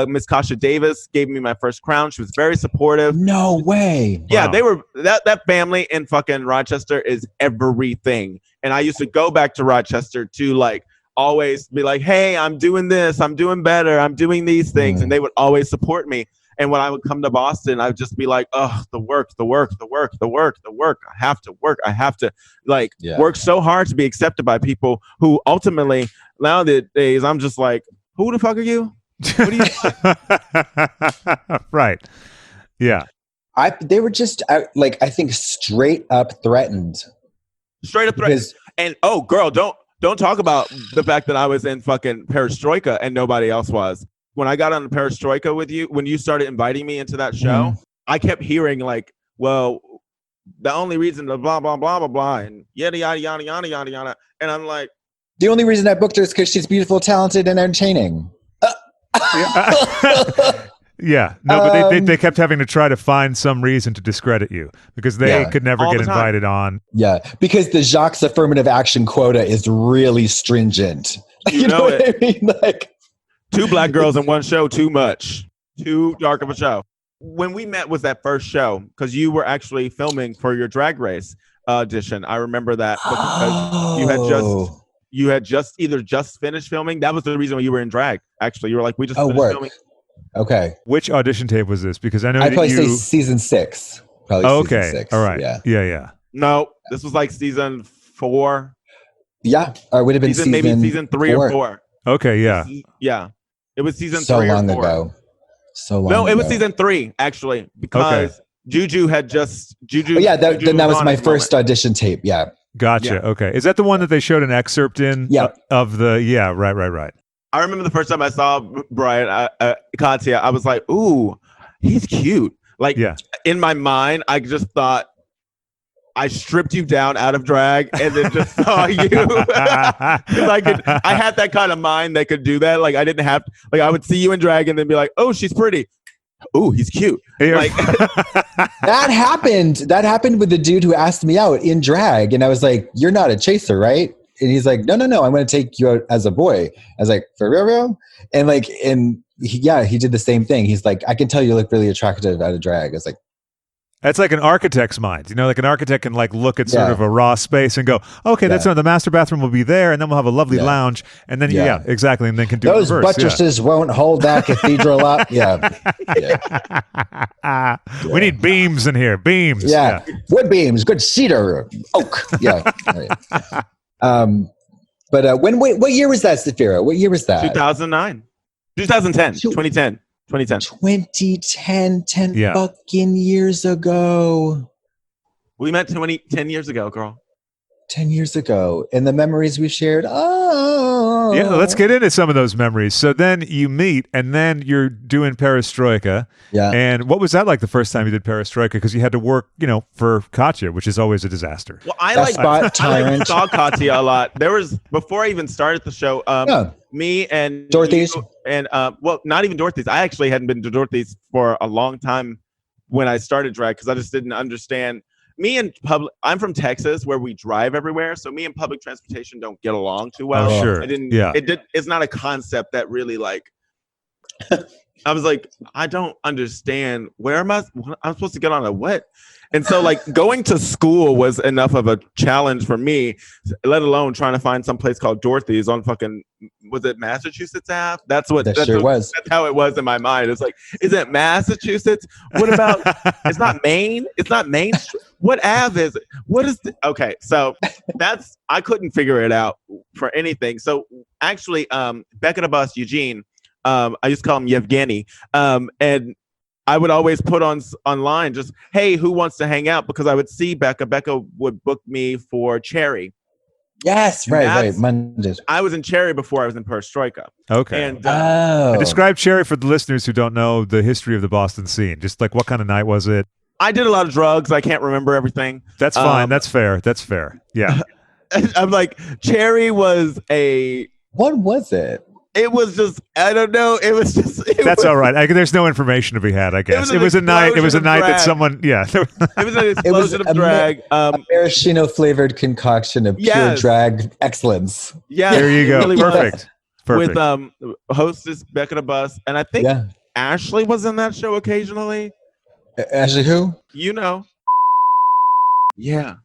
Miss Kasha Davis gave me my first crown. She was very supportive. No way. Yeah, Wow. they were that family in fucking Rochester is everything. And I used to go back to Rochester to always be like, "Hey, I'm doing this. I'm doing better. I'm doing these things." And they would always support me. And when I would come to Boston, I would just be like, "Oh, the work. I have to work. I have to work so hard to be accepted by people who ultimately nowadays I'm just like, who the fuck are you? What are you?" Right. Yeah. They were just I think straight up threatened. Straight up threats. And girl, don't talk about the fact that I was in fucking Perestroika and nobody else was. When I got on Perestroika with you, when you started inviting me into that show, I kept hearing well, the only reason the blah blah blah blah blah and yada yada yada yada yada yada, and I'm like, The only reason I booked her is because she's beautiful, talented, and entertaining. Yeah. No, but they kept having to try to find some reason to discredit you because they could never All get the time. invited on. Yeah, because the Jacques affirmative action quota is really stringent. You know what I mean? 2 black girls in one show, too much, too dark of a show. When we met was that first show because you were actually filming for your Drag Race audition. I remember that because you had just either just finished filming. That was the reason why you were in drag. Actually, you were like, we just finished filming. Okay. Which audition tape was this? Because I know I'd probably you... say season 6. Probably okay. Season 6. All right. Yeah. No, this was season 4. Yeah. Or it would have been maybe season 3 or 4. Okay, yeah. Yeah. It was season So 3 long or 4. ago. So long No, it was ago. season 3 actually, because Juju had just Juju. Oh, yeah, Juju then that was on my at the first moment. audition tape. Yeah. Gotcha. Yeah. Okay. Is that the one that they showed an excerpt in Yeah. of the right. I remember the first time I saw Brian Katya, I was like, "Ooh, he's cute." Like Yeah. in my mind, I just thought I stripped you down out of drag and then just saw you. 'Cause I had that kind of mind that could do that. Like I didn't have, like I would see you in drag and then be like, "Oh, she's pretty. Ooh, he's cute." Yeah. Like That happened with the dude who asked me out in drag. And I was like, "You're not a chaser, right?" And he's like, No, I'm going to take you out as a boy. I was like, "For real?" And like, he did the same thing. He's like, "I can tell you look really attractive out of drag." I was like, That's like an architect's mind. You know, like an architect can like look at sort Yeah. of a raw space and go, okay, that's Yeah. the master bathroom will be there, and then we'll have a lovely Yeah. lounge, and then Yeah. exactly, and then can do "Those reverse. buttresses won't hold that cathedral up." Yeah. We need beams in here. Beams. Yeah. Wood beams, good cedar, oak. Yeah. Right. But what year was that, Sapphira? What year was that? 2009, 2010, 2010, 2010. 2010, 10 Yeah. fucking years ago. We met 10 years ago, girl. 10 years ago. And the memories we shared. Oh. Yeah, let's get into some of those memories. So then you meet, and then you're doing Perestroika. Yeah. And what was that like the first time you did Perestroika? Because you had to work, for Katya, which is always a disaster. Well, I Best Spot, Tyrant. saw Katya a lot. There was, before I even started the show, me and Dorothy's. you and well, not even Dorothy's. I actually hadn't been to Dorothy's for a long time when I started drag because I just didn't understand. Me and I'm from Texas where we drive everywhere, so me and public transportation don't get along too well. Oh, sure. It's not a concept that really like. I was like, I don't understand. Where am I? I'm supposed to get on a what? And so like going to school was enough of a challenge for me, let alone trying to find some place called Dorothy's on fucking, was it Massachusetts Ave? That's how it was in my mind. It's like, is it Massachusetts? What about, it's not Maine? It's not Main Street? What Ave is it? What is okay. So I couldn't figure it out for anything. So actually, back at the bus, Eugene, I used to call him Yevgeny. And I would always put online just, hey, who wants to hang out? Because I would see Becca. Becca would book me for Cherry. Yes, right. Mondays. I was in Cherry before I was in Perestroika. Okay. And And describe Cherry for the listeners who don't know the history of the Boston scene. Just like what kind of night was it? I did a lot of drugs. I can't remember everything. That's fine. That's fair. Yeah. I'm like, Cherry was what was it? It was just, I don't know. That's all right. There's no information to be had, I guess. It was a night that someone, yeah. It was an explosion of drag. A maraschino flavored concoction of pure drag excellence. Yeah. There you go. Really Perfect. With hostess Becca the Bus. And I think Ashley was in that show occasionally. Ashley who? You know. Yeah.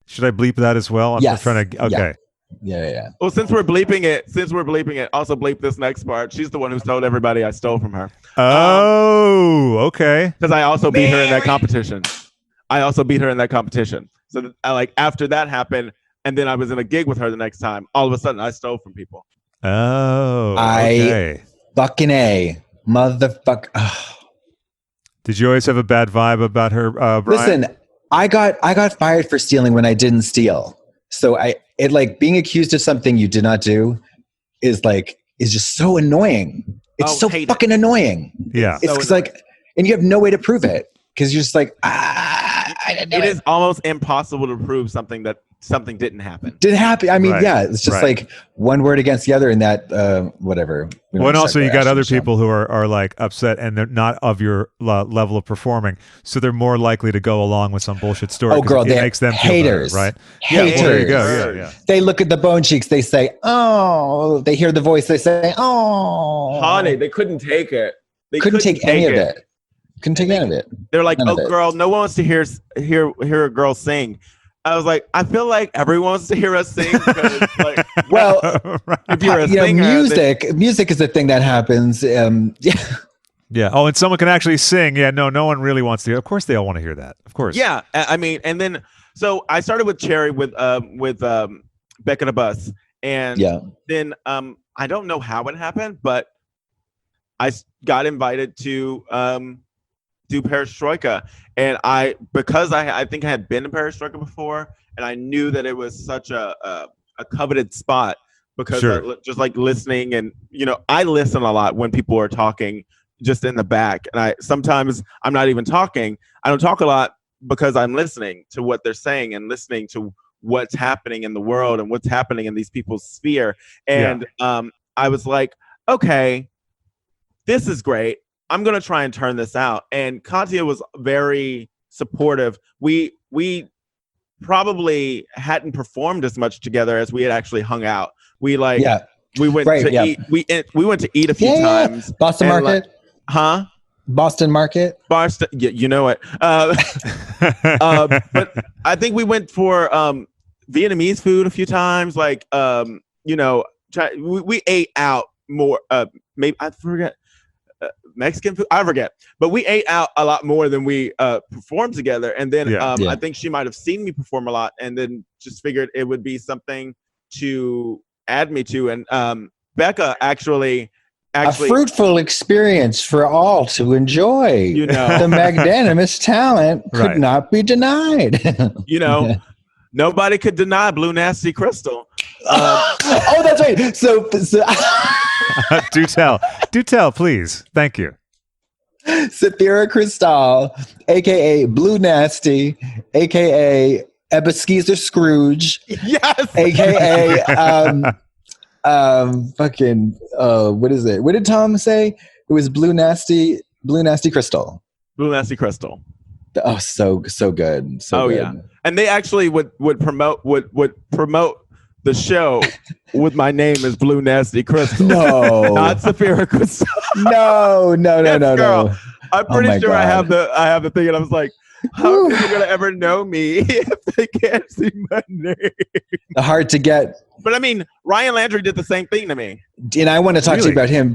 Should I bleep that as well? Yes. Trying to, okay. Yeah. Well, since we're bleeping it, also bleep this next part. She's the one who's told everybody I stole from her. Oh, okay. Because I also beat her in that competition. So after that happened, and then I was in a gig with her the next time. All of a sudden, I stole from people. Oh, okay. Fucking A. Motherfucker. Did you always have a bad vibe about her, Brian? Listen, I got fired for stealing when I didn't steal. So being accused of something you did not do is just so annoying. It's fucking annoying. Yeah. It's because and you have no way to prove it because you're just like, I didn't do it. It is almost impossible to prove something didn't happen. Didn't happen. I mean, Right. yeah, it's just like one word against the other in that, whatever. Well, and also you got other people who are like upset and they're not of your level of performing, so they're more likely to go along with some bullshit story. Oh, girl, it they're makes them haters, feel better, right? Haters. Yeah, well, there you go. Yeah. They look at the bone cheeks. They say, "Oh." They hear the voice. They say, "Oh." Honey, they couldn't take it. They couldn't take any of it. Couldn't take any of it. They're like, None of "Oh, it. girl, no one wants to hear a girl sing." I was like, I feel like everyone wants to hear us sing. Because, Well, if you're a singer, music is a thing that happens. Yeah. Oh, and someone can actually sing. Yeah. No one really wants to. Of course, they all want to hear that. Of course. Yeah. I mean, and then so I started with Cherry with Becca the Bus, and then I don't know how it happened, but I got invited to do Perestroika, and because I think I had been in Perestroika before, and I knew that it was such a coveted spot because just like listening, and I listen a lot when people are talking just in the back, and sometimes I'm not even talking. I don't talk a lot because I'm listening to what they're saying and listening to what's happening in the world and what's happening in these people's sphere. And I was like, okay, this is great. I'm going to try and turn this out. And Katya was very supportive. We probably hadn't performed as much together as we had actually hung out. We went to eat. We went to eat a few times. Boston Market. Boston Market. Boston. Yeah, you know it. But I think we went for Vietnamese food a few times. Like we ate out more. Maybe I forget. Mexican food, I forget, but we ate out a lot more than we performed together. And then I think she might have seen me perform a lot, and then just figured it would be something to add me to. And Becca actually a fruitful experience for all to enjoy. The magnanimous talent could not be denied. Nobody could deny Blue Nasty Crystal. Oh, that's right. So do tell, please. Thank you. Sapphira Cristal, aka Blue Nasty, aka Ebaskeezer Scrooge, yes, aka what is it? What did Tom say? It was Blue Nasty Crystal. Blue Nasty Crystal. Oh, so good. So good. Yeah. And they actually would promote the show with my name as Blue Nasty Crystal. No, not Sapphira Cristal. No. Girl, I'm pretty sure God. I have the thing, and I was like, how are people gonna ever know me if they can't see my name? Hard to get. But I mean, Ryan Landry did the same thing to me. And I want to talk to you about him.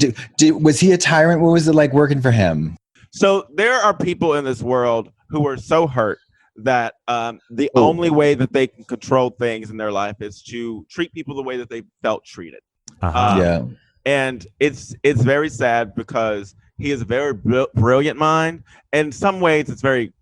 Was he a tyrant? What was it like working for him? So there are people in this world who are so hurt that the only way that they can control things in their life is to treat people the way that they felt treated. And it's very sad because he is a very brilliant mind. In some ways, it's very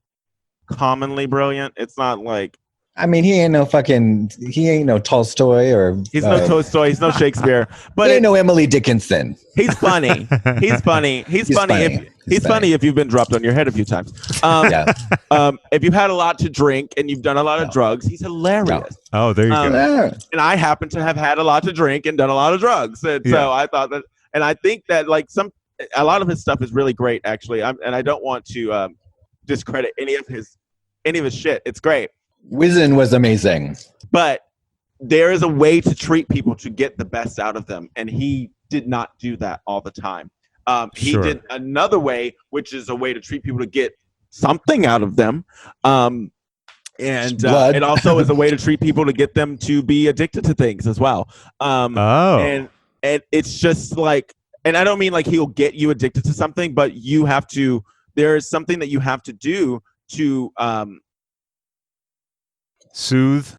commonly brilliant. It's not like, I mean, he ain't no Tolstoy or he's no Tolstoy. He's no Shakespeare. But he ain't no Emily Dickinson. He's funny. He's funny. He's funny. He's funny if you've been dropped on your head a few times. If you've had a lot to drink and you've done a lot of drugs, he's hilarious. Oh, there you go. And I happen to have had a lot to drink and done a lot of drugs. And so I thought that, and I think that like a lot of his stuff is really great, actually. And I don't want to discredit any of his shit. It's great. Wizen was amazing. But there is a way to treat people to get the best out of them. And he did not do that all the time. He did another way, which is a way to treat people to get something out of them. And it also is a way to treat people to get them to be addicted to things as well. And it's just like, and I don't mean like he'll get you addicted to something, but there is something that you have to do to soothe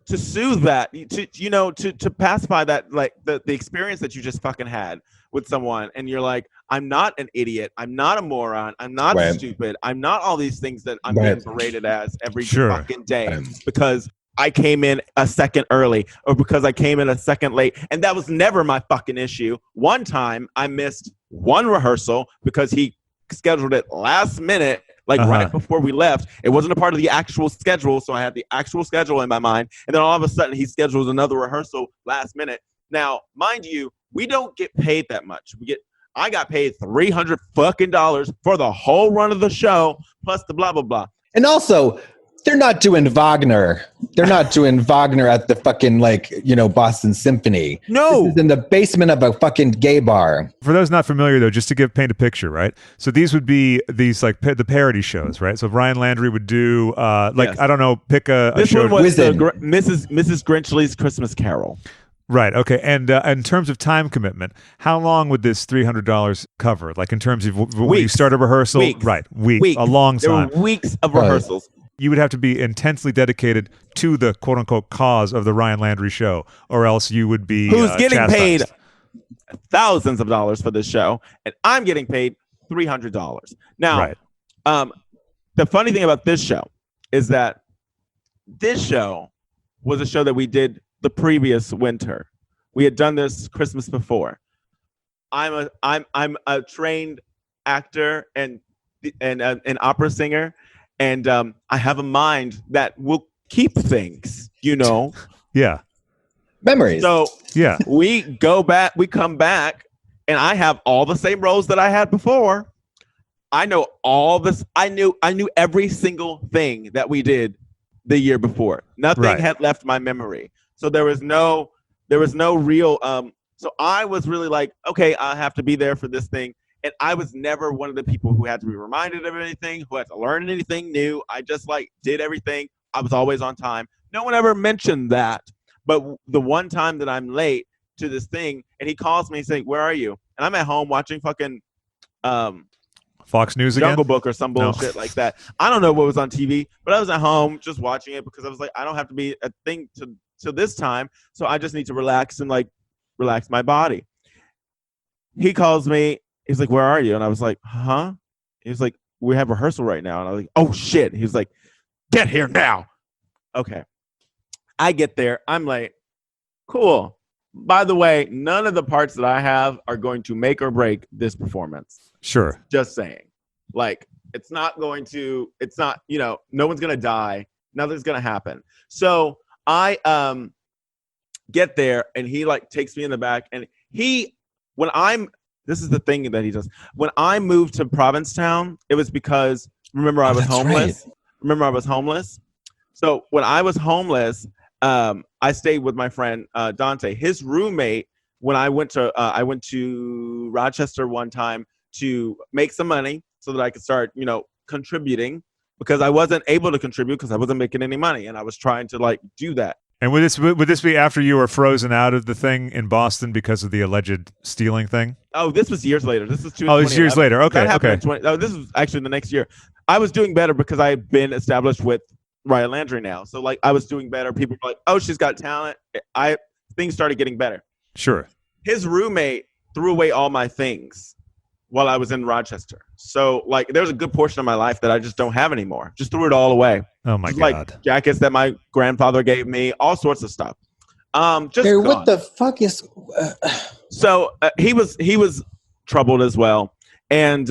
that, to pacify that, like the experience that you just fucking had with someone, and you're like, I'm not an idiot, I'm not a moron, I'm not stupid, I'm not all these things that I'm being berated as every fucking day because I came in a second early or because I came in a second late. And that was never my fucking issue. One time I missed one rehearsal because he scheduled it last minute, like right before we left. It wasn't a part of the actual schedule, so I had the actual schedule in my mind. And then all of a sudden, he schedules another rehearsal last minute. Now, mind you, we don't get paid that much. I got paid $300 fucking for the whole run of the show, plus the blah blah blah. And also, they're not doing Wagner. They're not doing Wagner at the fucking Boston Symphony. No, this is in the basement of a fucking gay bar. For those not familiar, though, just to paint a picture, right? So these would be like the parody shows, right? So Ryan Landry would do I don't know, pick a this show. One was Mrs. Grinchley's Christmas Carol. Right. Okay. And in terms of time commitment, how long would this $300 cover? Like in terms of when you start a rehearsal, weeks. Right? Weeks. A long time. There were weeks of rehearsals. You would have to be intensely dedicated to the quote unquote cause of the Ryan Landry show, or else you would be who's getting chastised. paid thousands of dollars for this show, and I'm getting paid $300. Now, Right. The funny thing about this show is that this show was a show that we did the previous winter. We had done this Christmas before. I'm a trained actor and an opera singer, and I have a mind that will keep things, you know. Yeah. Memories. So Yeah. we come back, and I have all the same roles that I had before. I know all this. I knew every single thing that we did the year before. Nothing had left my memory. So there was no real. So I was really like, okay, I have to be there for this thing. And I was never one of the people who had to be reminded of anything, who had to learn anything new. I just did everything. I was always on time. No one ever mentioned that. But the one time that I'm late to this thing, and he calls me saying, "Where are you?" And I'm at home watching fucking Fox News again? Jungle Book or some bullshit like that. I don't know what was on TV, but I was at home just watching it because I was like, I don't have to be a thing to this time, so I just need to relax and relax my body. He calls me. He's like, "Where are you?" And I was like, "Huh?" He was like, "We have rehearsal right now." And I was like, "Oh shit." He was like, "Get here now." Okay. I get there. I'm like, cool. By the way, none of the parts that I have are going to make or break this performance. Sure. Just saying. It's not, no one's going to die. Nothing's going to happen. So I get there, and he takes me in the back, and this is the thing that he does. When I moved to Provincetown, it was because, remember, I was homeless. Right. Remember, I was homeless. So when I was homeless, I stayed with my friend Dante. His roommate, when I went to Rochester one time to make some money so that I could start, contributing, because I wasn't able to contribute because I wasn't making any money, and I was trying to do that. And would this be after you were frozen out of the thing in Boston because of the alleged stealing thing? Oh, this was years later. This was 2011. Oh, this years later. Okay, okay. This was actually the next year. I was doing better because I had been established with Ryan Landry now. So I was doing better. People were like, "Oh, she's got talent." Things started getting better. Sure. His roommate threw away all my things while I was in Rochester. So there's a good portion of my life that I just don't have anymore. Just threw it all away. Oh my God. Jackets that my grandfather gave me, all sorts of stuff. What the fuck is? So he was troubled as well, and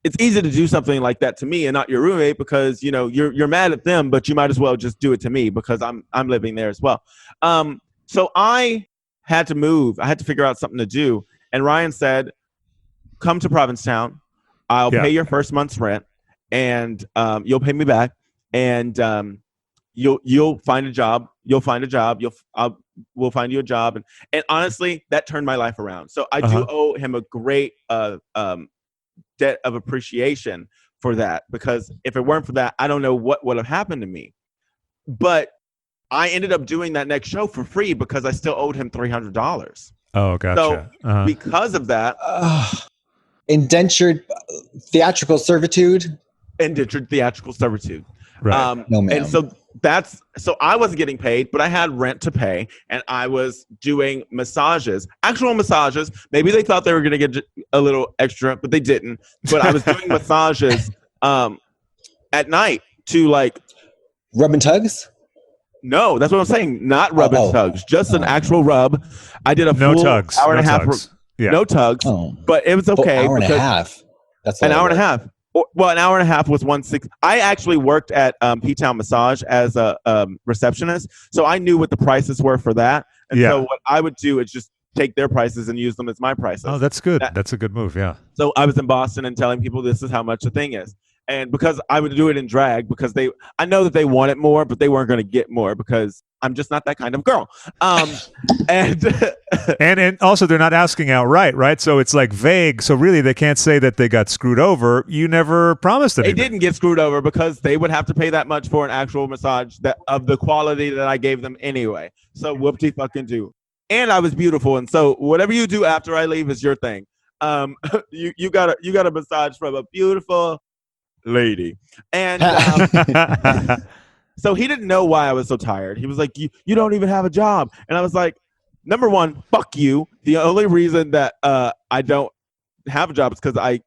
it's easy to do something like that to me and not your roommate because you're mad at them, but you might as well just do it to me because I'm living there as well. So I had to move. I had to figure out something to do, and Ryan said, "Come to Provincetown. I'll pay your first month's rent, and you'll pay me back, and you'll find a job. You'll find a job. We'll find you a job." And honestly, that turned my life around. So I do owe him a great debt of appreciation for that, because if it weren't for that, I don't know what would have happened to me. But I ended up doing that next show for free because I still owed him $300. Oh, gotcha. So because of that, indentured theatrical servitude. Indentured theatrical servitude. Right. No, ma'am. And so I wasn't getting paid, but I had rent to pay, and I was doing massages, actual massages. Maybe they thought they were going to get a little extra, but they didn't. But I was doing massages at night to rub and tugs. No, that's what I'm saying. Not rub and tugs, just an actual rub. I did a full tugs. hour and a half. Tugs. Yeah. No tugs, but it was okay. Hour and a half. That's an hour and a half. Well, an hour and a half was 160. I actually worked at P-Town Massage as a receptionist, so I knew what the prices were for that. And so what I would do is just take their prices and use them as my prices. Oh, that's good. That's a good move, yeah. So I was in Boston and telling people this is how much the thing is. And because I would do it in drag, because I know that they wanted more, but they weren't going to get more because I'm just not that kind of girl. And also they're not asking outright, right? So it's vague. So really they can't say that they got screwed over. You never promised anything. They didn't get screwed over because they would have to pay that much for an actual massage of the quality that I gave them anyway. So whoop-de fucking do. And I was beautiful. And so whatever you do after I leave is your thing. You got a massage from a beautiful lady. And so he didn't know why I was so tired. He was like, you don't even have a job. And I was like, number one, fuck you. The only reason that I don't have a job is because I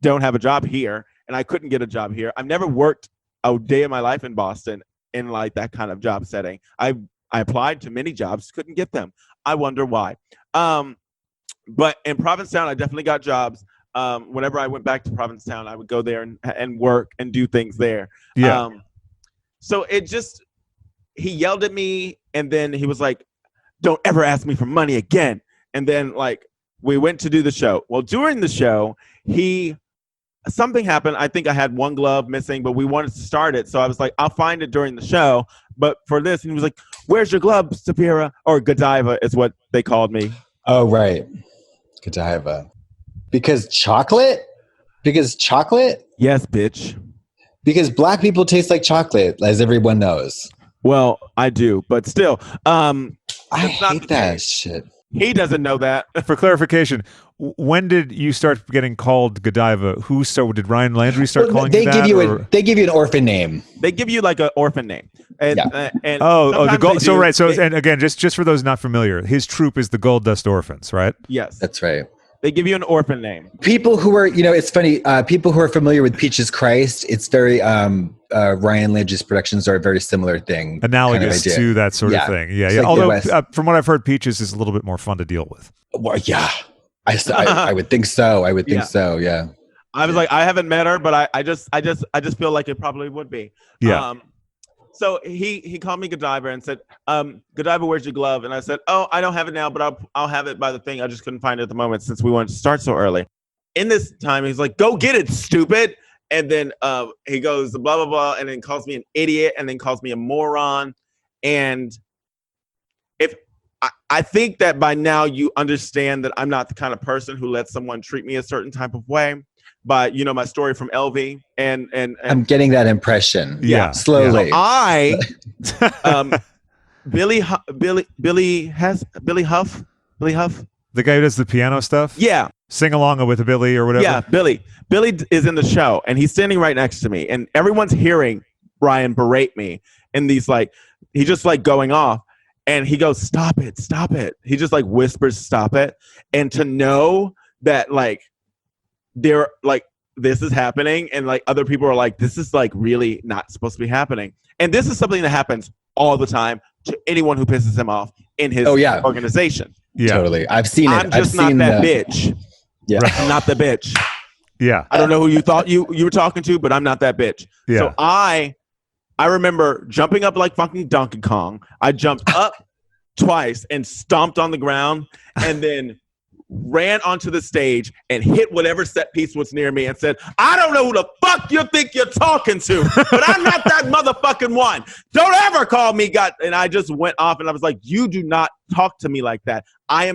don't have a job here, and I couldn't get a job here. I've never worked a day in my life in Boston in like that kind of job setting. I applied to many jobs, couldn't get them. I wonder why. But in Provincetown, I definitely got jobs. Whenever I went back to Provincetown, I would go there and work and do things there. Yeah. So it just, he yelled at me, and then he was like, don't ever ask me for money again. And then like we went to do the show. Well, during the show, something happened. I think I had one glove missing, but we wanted to start it. So I was like, I'll find it during the show. But for this, and he was like, where's your glove, Sapphira? Or Godiva is what they called me. Oh, right. Godiva. Because chocolate? Because chocolate? Yes, bitch. Because black people taste like chocolate, as everyone knows. Well, I do, but still. I hate that shit. He doesn't know that. For clarification, when did you start getting called Godiva? Did Ryan Landry start calling you that? They give you an orphan name. They give you like an orphan name. And, and the gold. So right. So they, and again, just for those not familiar, his troupe is the Gold Dust Orphans, right? Yes, that's right. They give you an orphan name. People who are, it's funny. People who are familiar with Peaches Christ, it's very Ryan Landry's productions are a very similar thing, analogous to that sort of thing. Yeah, yeah. Like although from what I've heard, Peaches is a little bit more fun to deal with. Well, yeah, I would think so. I would think so. Yeah. I was like, I haven't met her, but I just feel like it probably would be. Yeah. So he called me Godiva and said, Godiva, where's your glove? And I said, oh, I don't have it now, but I'll have it by the thing. I just couldn't find it at the moment since we wanted to start so early. In this time, he's like, go get it, stupid. And then he goes, blah, blah, blah, and then calls me an idiot and then calls me a moron. And if I think that by now you understand that I'm not the kind of person who lets someone treat me a certain type of way. But my story from LV and I'm getting that impression. Yeah, slowly. Yeah. Billy Huff, the guy who does the piano stuff. Yeah, sing along with Billy or whatever. Yeah, Billy is in the show, and he's standing right next to me, and everyone's hearing Brian berate me, and he's just like going off, and he goes, "Stop it, stop it." He just like whispers, "Stop it," and to know that like. They're like, this is happening, and like other people are like, this is like really not supposed to be happening. And this is something that happens all the time to anyone who pisses him off in his organization. Yeah, totally. I've seen it. I'm just not that bitch. Yeah, I'm not the bitch. Yeah, I don't know who you thought you were talking to, but I'm not that bitch. Yeah. So I remember jumping up like fucking Donkey Kong. I jumped up twice and stomped on the ground, and then ran onto the stage and hit whatever set piece was near me and said, I don't know who the fuck you think you're talking to, but I'm not that motherfucking one. Don't ever call me God. And I just went off and I was like, you do not talk to me like that. I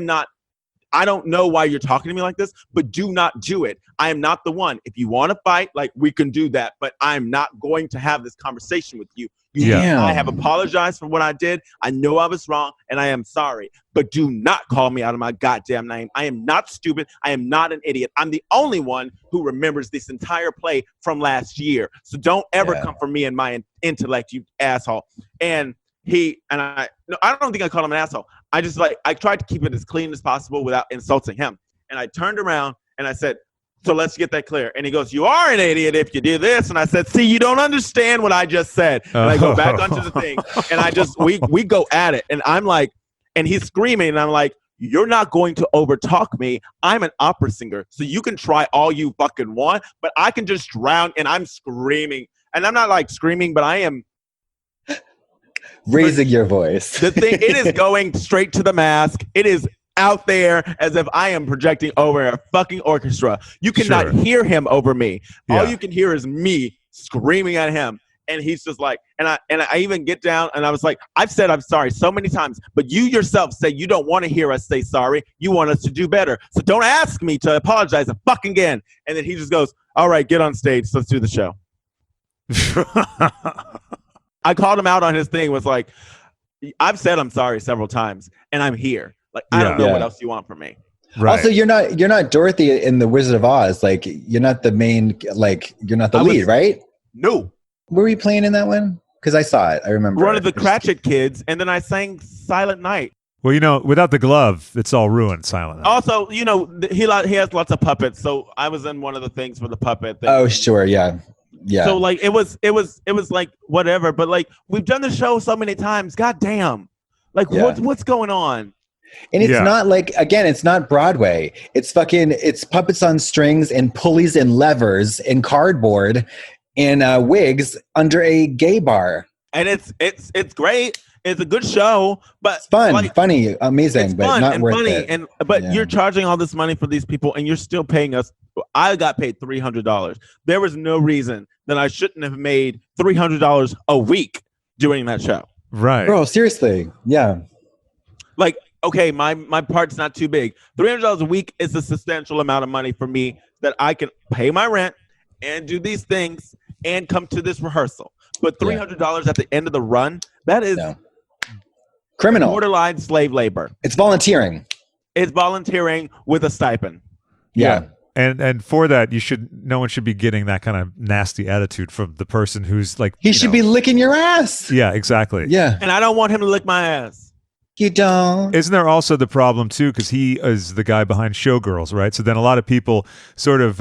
don't know why you're talking to me like this, but do not do it. I am not the one. If you want to fight, like we can do that, but I'm not going to have this conversation with you. I have apologized for what I did. I know I was wrong and I am sorry, but do not call me out of my goddamn name. I am not stupid. I am not an idiot. I'm the only one who remembers this entire play from last year. So don't ever come for me and my intellect, you asshole. And I don't think I called him an asshole. I tried to keep it as clean as possible without insulting him. And I turned around and I said, so let's get that clear. And he goes, you are an idiot if you do this. And I said, see, you don't understand what I just said. And I go back onto the thing and we go at it. And I'm like, and he's screaming and I'm like, you're not going to overtalk me. I'm an opera singer. So you can try all you fucking want, but I can just drown. And I'm screaming. And I'm not like screaming, but I am raising your voice. The thing, it is going straight to the mask. It is out there as if I am projecting over a fucking orchestra. You cannot hear him over me. All you can hear is me screaming at him. And he's just like, and I even get down and I was like, I've said I'm sorry so many times, but you yourself say you don't want to hear us say sorry. You want us to do better. So don't ask me to apologize a fucking again. And then he just goes, all right, get on stage. Let's do the show. I called him out on his thing, was like, I've said I'm sorry several times and I'm here. Like, I don't know what else you want from me. Right. Also, you're not Dorothy in the Wizard of Oz. Like, you're not the main, like, you're not the lead, right? No. Were we playing in that one? Because I saw it. I remember. One of the Cratchit kids, and then I sang Silent Night. Well, without the glove, it's all ruined, Silent Night. Also, he has lots of puppets. So I was in one of the things for the puppet thing. Oh, sure, yeah. So like it was like whatever, but like we've done the show so many times. God damn. Like what's going on? And it's not like, again, it's not Broadway. It's puppets on strings and pulleys and levers and cardboard and wigs under a gay bar. And it's great. It's a good show, but it's fun, funny, amazing, but fun not and worth funny. it. But you're charging all this money for these people, and you're still paying us. I got paid $300. There was no reason that I shouldn't have made $300 a week doing that show. Right, bro. Seriously, yeah. Like, okay, my part's not too big. $300 a week is a substantial amount of money for me that I can pay my rent and do these things and come to this rehearsal. But $300 at the end of the run, that is criminal, borderline slave labor. It's volunteering. It's volunteering with a stipend. Yeah. And for that, no one should be getting that kind of nasty attitude from the person who's like, he should be licking your ass. Yeah, exactly. Yeah. And I don't want him to lick my ass. You don't. Isn't there also the problem too? Because he is the guy behind Showgirls, right? So then a lot of people sort of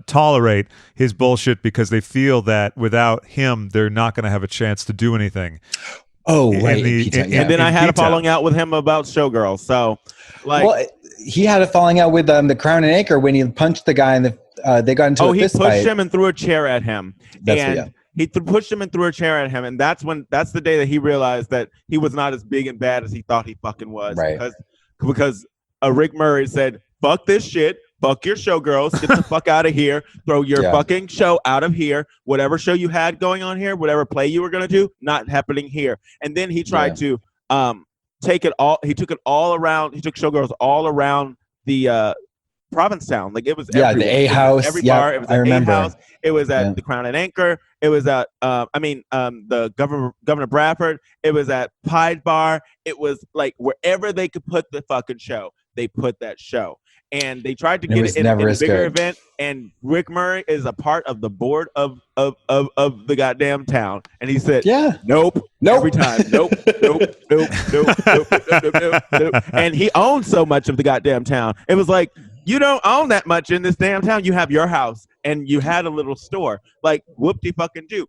tolerate his bullshit because they feel that without him, they're not going to have a chance to do anything. Oh, right. And then I had a falling out with him about Showgirls. So, like, well, he had a falling out with the Crown and Anchor when he punched the guy and they got into a fist fight. He pushed him and threw a chair at him. He pushed him and threw a chair at him, and that's the day that he realized that he was not as big and bad as he thought he fucking was. Right. Because Rick Murray said, "Fuck this shit. Fuck your Showgirls. Get the fuck out of here. Throw your fucking show out of here. Whatever show you had going on here, whatever play you were gonna do, not happening here." And then he tried to take it all. He took it all around. He took Showgirls all around the Provincetown. Like it was the A House. Every bar. It was at A House. It was at the Crown and Anchor. It was at the Governor Bradford. It was at Pied Bar. It was like wherever they could put the fucking show, they put that show. And they tried to get it in a bigger event. And Rick Murray is a part of the board of the goddamn town. And he said, nope. Every time. Nope. And he owns so much of the goddamn town. It was like, you don't own that much in this damn town. You have your house and you had a little store. Like, whoop-de-fucking-do.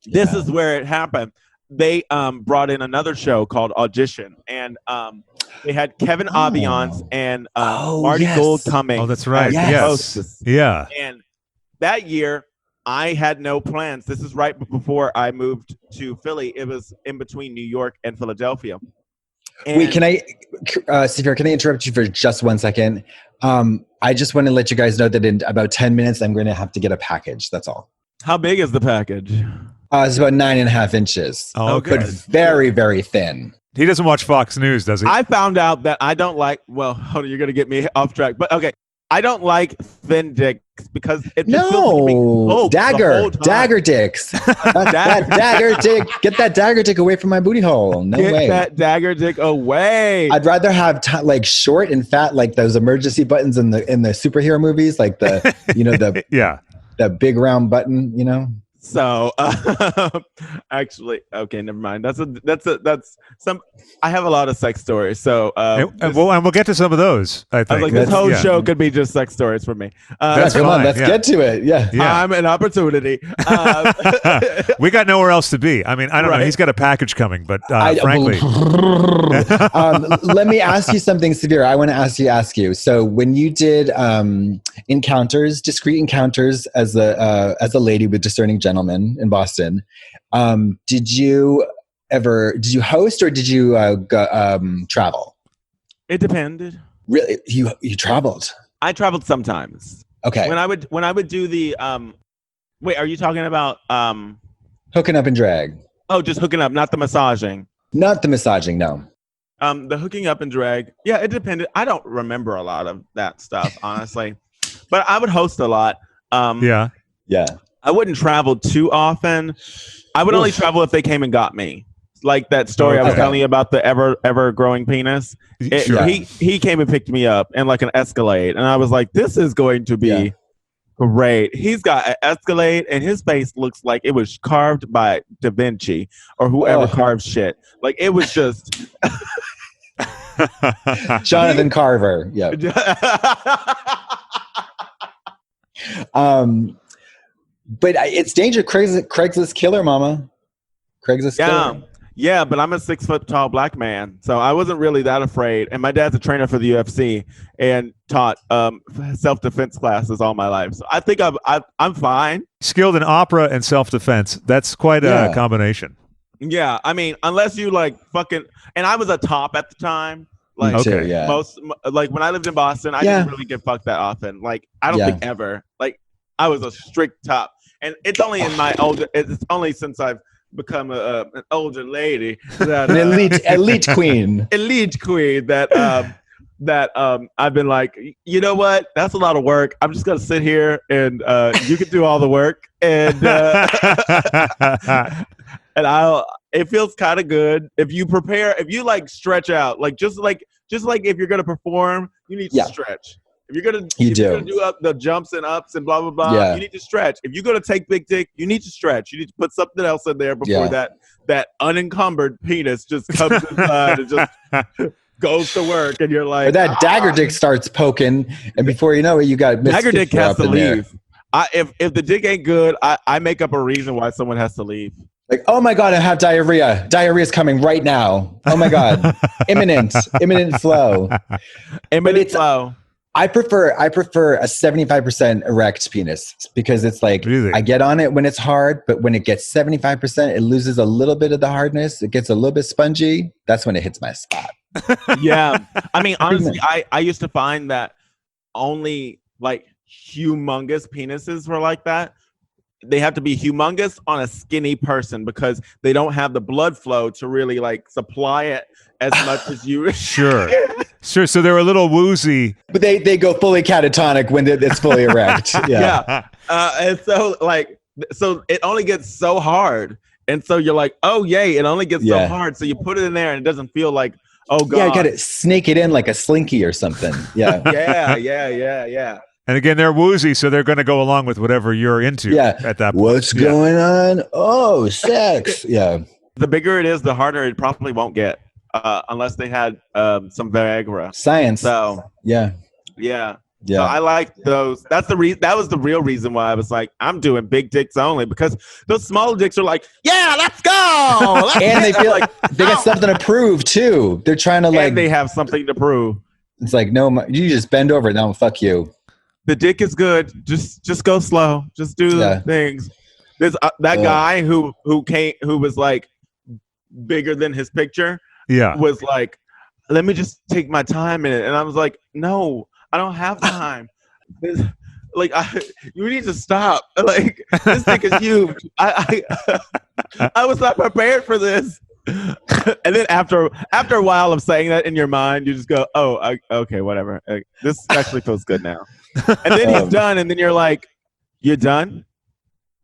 This is where it happened. They brought in another show called Audition. And they had Kevin Aviance and Marty Gould coming. Oh, that's right. Yes. Yeah. And that year, I had no plans. This is right before I moved to Philly. It was in between New York and Philadelphia. And wait, can I, Sapphira, can I interrupt you for just 1 second? I just want to let you guys know that in about 10 minutes, I'm going to have to get a package. That's all. How big is the package? It's about 9.5 inches. Oh, okay. But very, very thin. He doesn't watch Fox News, does he? I found out that I don't like, well, hold on, you're going to get me off track. But okay, I don't like thin dicks because it just feels like being poked the whole time. Dagger dicks. that dagger dick. Get that dagger dick away from my booty hole. No way. Get that dagger dick away. I'd rather have like short and fat, like those emergency buttons in the superhero movies, like the the big round button, So actually, okay, never mind. That's some. I have a lot of sex stories. So and we'll get to some of those. I think I was like, this whole show could be just sex stories for me. Come on, let's get to it. Yeah, time and opportunity. We got nowhere else to be. I mean, I don't know. He's got a package coming, but frankly, let me ask you something, Sapphira. I want to ask you. So when you did discreet encounters as a lady with discerning gentlemen in Boston, did you host or did you travel? It depended. Really, you traveled? I traveled sometimes. Okay. When I would do the wait, are you talking about hooking up and drag? Oh, just hooking up, not the massaging. Not the massaging, no. The hooking up and drag. Yeah, it depended. I don't remember a lot of that stuff, honestly. But I would host a lot. Yeah. I wouldn't travel too often. I would only travel if they came and got me. Like that story I was telling you about the ever growing penis. Sure. He came and picked me up in like an Escalade, and I was like, "This is going to be great." He's got an Escalade, and his face looks like it was carved by Da Vinci or whoever carved shit. Like it was just. Jonathan Carver. Yeah. But it's dangerous. Craigslist killer, mama. Craigslist killer. Yeah, but I'm a 6 foot tall black man, so I wasn't really that afraid. And my dad's a trainer for the UFC and taught self defense classes all my life, so I think I'm fine. Skilled in opera and self defense. That's quite a combination. Yeah, I mean, unless you like fucking. And I was a top at the time. Like Okay. Yeah. most, like when I lived in Boston, I didn't really get fucked that often. Like I don't think ever. Like I was a strict top, and it's only in my older. It's only since I've become an older lady that An elite queen. elite queen that I've been like, you know what? That's a lot of work. I'm just gonna sit here and you can do all the work, and and it feels kind of good if you prepare, if you like stretch out, like just like if you're gonna perform, you need to stretch. If you're gonna do up the jumps and ups and blah blah blah, you need to stretch. If you're gonna take big dick, you need to stretch. You need to put something else in there before that unencumbered penis just comes inside and just goes to work, and you're like, or that dagger dick starts poking, and before you know it, you got dagger dick has to leave. If the dick ain't good, I make up a reason why someone has to leave. Like, oh my God, I have diarrhea. Diarrhea is coming right now. Oh my God, imminent flow. Imminent flow. I prefer a 75% erect penis because it's like, really? I get on it when it's hard, but when it gets 75%, it loses a little bit of the hardness. It gets a little bit spongy. That's when it hits my spot. Yeah. I mean, honestly, I used to find that only like humongous penises were like that. They have to be humongous on a skinny person because they don't have the blood flow to really like supply it as much as you. Sure. So they're a little woozy, but they go fully catatonic when it's fully erect. Yeah. And so it only gets so hard, and so you're like, oh yay, it only gets so hard. So you put it in there, and it doesn't feel like, oh God. Yeah, you got to snake it in like a slinky or something. Yeah. Yeah. and again, they're woozy, so they're going to go along with whatever you're into. At that point. What's going on? Oh, sex. Yeah. The bigger it is, the harder it probably won't get. Unless they had some Viagra. Science. So yeah. So I like those. That was the real reason why I was like, I'm doing big dicks only, because those small dicks are like, yeah, let's go. And they feel like they got something to prove too. They're trying to and they have something to prove. It's like, no, you just bend over. No, fuck you. The dick is good. Just go slow. Just do the things. There's that guy who was like bigger than his picture. Was like, let me just take my time in it. And I was like, no, I don't have time. Like, you need to stop. Like, this thing is huge. I was not prepared for this. And then after a while of saying that in your mind, you just go, oh, okay, whatever. This actually feels good now. And then he's done. And then you're like, you're done?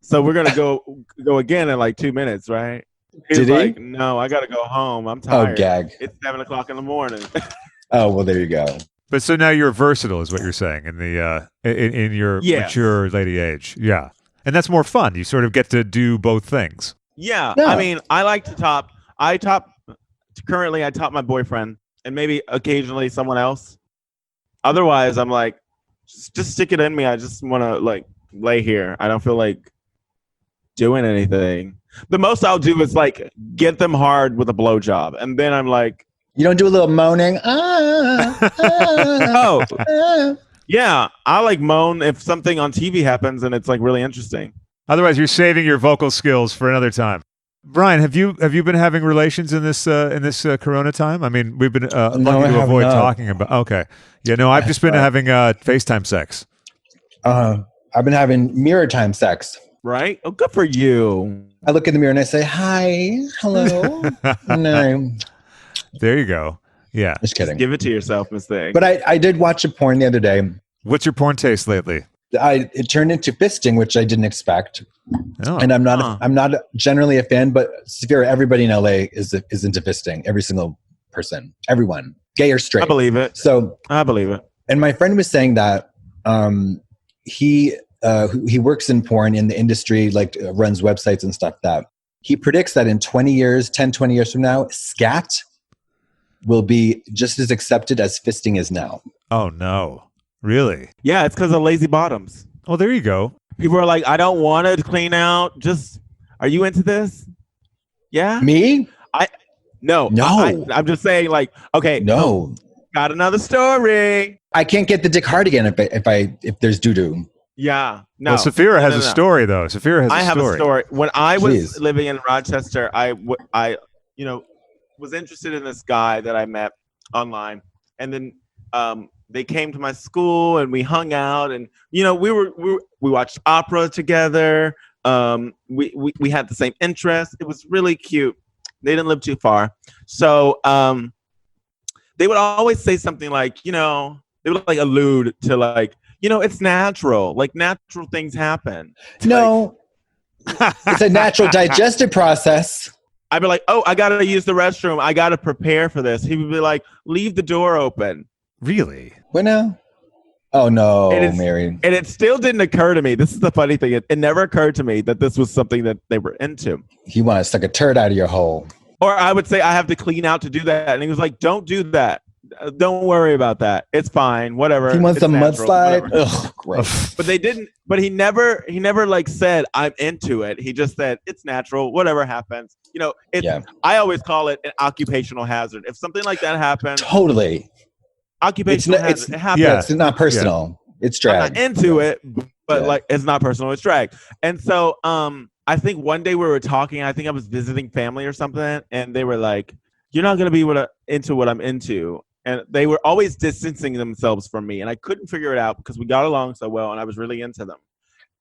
So we're going to go again in like 2 minutes, right? He's like, no, I got to go home. I'm tired. Oh, gag. It's 7:00 in the morning. Oh, well, there you go. But so now you're versatile, is what you're saying, in the in your mature lady age. Yeah. And that's more fun. You sort of get to do both things. Yeah. I mean, I like to top. Currently, I top my boyfriend and maybe occasionally someone else. Otherwise, I'm like, just stick it in me. I just want to like lay here. I don't feel like doing anything. The most I'll do is like get them hard with a blowjob, and then I'm like, you don't do a little moaning. Yeah, I like moan if something on TV happens and it's like really interesting. Otherwise, you're saving your vocal skills for another time. Brian, have you been having relations in this Corona time? I mean, we've been lucky to avoid talking about. Okay, yeah, no, I've just been having FaceTime sex. I've been having mirror time sex. Right? Oh, good for you. I look in the mirror and I say, hi, hello. No. There you go. Yeah. Just kidding. Just give it to yourself, Miss Thing. But I did watch a porn the other day. What's your porn taste lately? It turned into fisting, which I didn't expect. Oh. And I'm not generally a fan, but Sapphira, everybody in LA is into fisting. Every single person, everyone, gay or straight. I believe it. So I believe it. And my friend was saying that he works in porn in the industry, like runs websites and stuff, that he predicts that in 10, 20 years from now, scat will be just as accepted as fisting is now. Oh no. Really? Yeah, it's because of lazy bottoms. Oh, there you go. People are like, I don't want to clean out. Just, are you into this? Yeah. Me? No. I'm just saying, like, okay. No. Got another story. I can't get the dick hard again if there's doo-doo. Yeah. No. Well, Sapphira has a story though. Sapphira has I have a story. When I was living in Rochester, I was interested in this guy that I met online, and then they came to my school and we hung out, and we watched opera together. We had the same interests. It was really cute. They didn't live too far, so they would always say something like, they would like allude to like, it's natural. Like natural things happen. No, it's a natural digestive process. I'd be like, oh, I got to use the restroom. I got to prepare for this. He would be like, leave the door open. Really? What now? Oh, no, Mary. And it still didn't occur to me. This is the funny thing. It never occurred to me that this was something that they were into. He wanted to suck a turd out of your hole. Or I would say, I have to clean out to do that. And he was like, don't do that. Don't worry about that. It's fine. Whatever. He wants it's a natural, mudslide. Whatever. Ugh, gross. But they didn't. But he never like said, I'm into it. He just said, it's natural. Whatever happens. I always call it an occupational hazard. If something like that happens. Totally. Occupational hazard. It happens. Yeah, it's not personal. Yeah. It's drag. I'm not into it, but like it's not personal. It's drag. And so I think one day we were talking. I think I was visiting family or something, and they were like, "You're not gonna be into what I'm into." And they were always distancing themselves from me, and I couldn't figure it out because we got along so well, and I was really into them.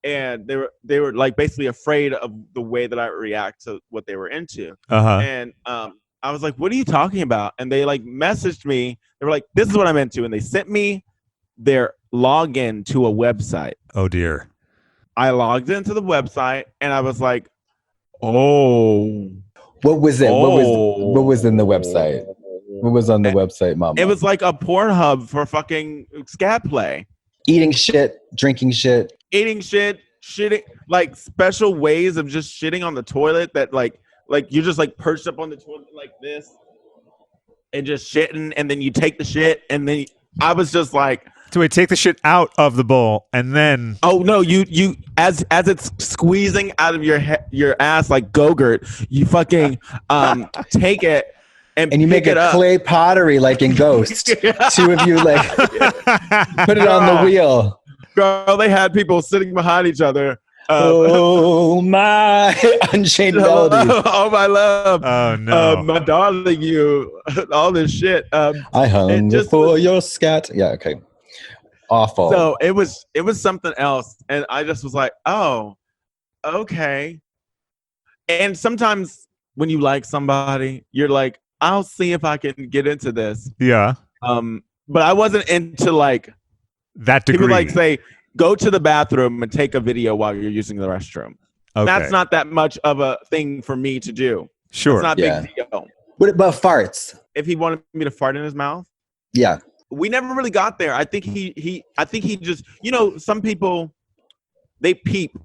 And they were like basically afraid of the way that I react to what they were into. Uh-huh. And I was like, "What are you talking about?" And they like messaged me. They were like, "This is what I'm into," and they sent me their login to a website. Oh dear. I logged into the website, and I was like, "Oh, what was it? What was in the website? What was on the website, Mama? It was like a Pornhub for fucking scat play. Eating shit, drinking shit. Eating shit, shitting, like special ways of just shitting on the toilet that like you're just like perched up on the toilet like this and just shitting, and then you take the shit, and then I was just like, so we take the shit out of the bowl and then oh no, you as it's squeezing out of your ass like Go-Gurt, you fucking take it and you make it clay pottery like in Ghost. Two of you like put it on the wheel. Girl, they had people sitting behind each other. Oh my Unchained Melody. Oh my love. Oh no. My darling, you all this shit. I hung for your scat. Yeah, okay. Awful. So it was something else, and I just was like, oh, okay. And sometimes when you like somebody, you're like, I'll see if I can get into this. Yeah. But I wasn't into like that degree. People like say, go to the bathroom and take a video while you're using the restroom. Okay. That's not that much of a thing for me to do. Sure. It's not a big deal. What about farts? If he wanted me to fart in his mouth? Yeah. We never really got there. I think he just, some people, they peep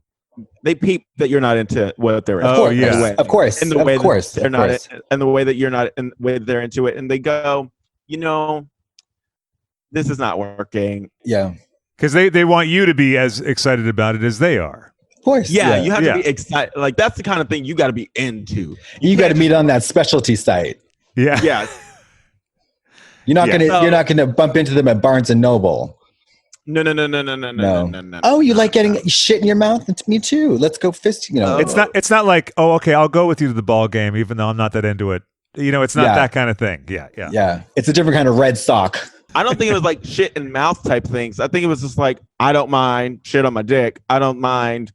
that you're not into what they're into. Oh, yeah. Of course. In the way that they're not, and the way that you're not, and the way that they're into it. And they go, this is not working. Yeah. Because they want you to be as excited about it as they are. Of course. Yeah, you have to be excited. Like, that's the kind of thing you got to be into. You got to meet on that specialty site. Yeah. Yes. You're not gonna bump into them at Barnes and Noble. No. Oh, you like getting shit in your mouth? It's me too. Let's go fist. It's not like, oh, okay, I'll go with you to the ball game, even though I'm not that into it. It's not that kind of thing. Yeah. It's a different kind of red sock. I don't think it was like shit in mouth type things. I think it was just like, I don't mind shit on my dick. I don't mind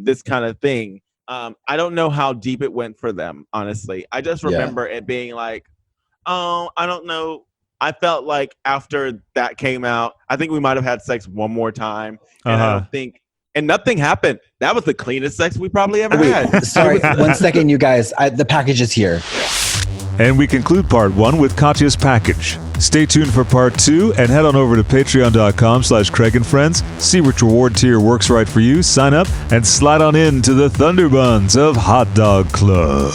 this kind of thing. I don't know how deep it went for them, honestly. I just remember it being like, oh, I don't know. I felt like after that came out, I think we might have had sex one more time. And I don't think, and nothing happened. That was the cleanest sex we probably ever had. Sorry, 1 second, you guys. The package is here. And we conclude part 1 with Katya's package. Stay tuned for part 2 and head on over to patreon.com/CraigandFriends. See which reward tier works right for you, sign up, and slide on in to the Thunderbuns of Hot Dog Club.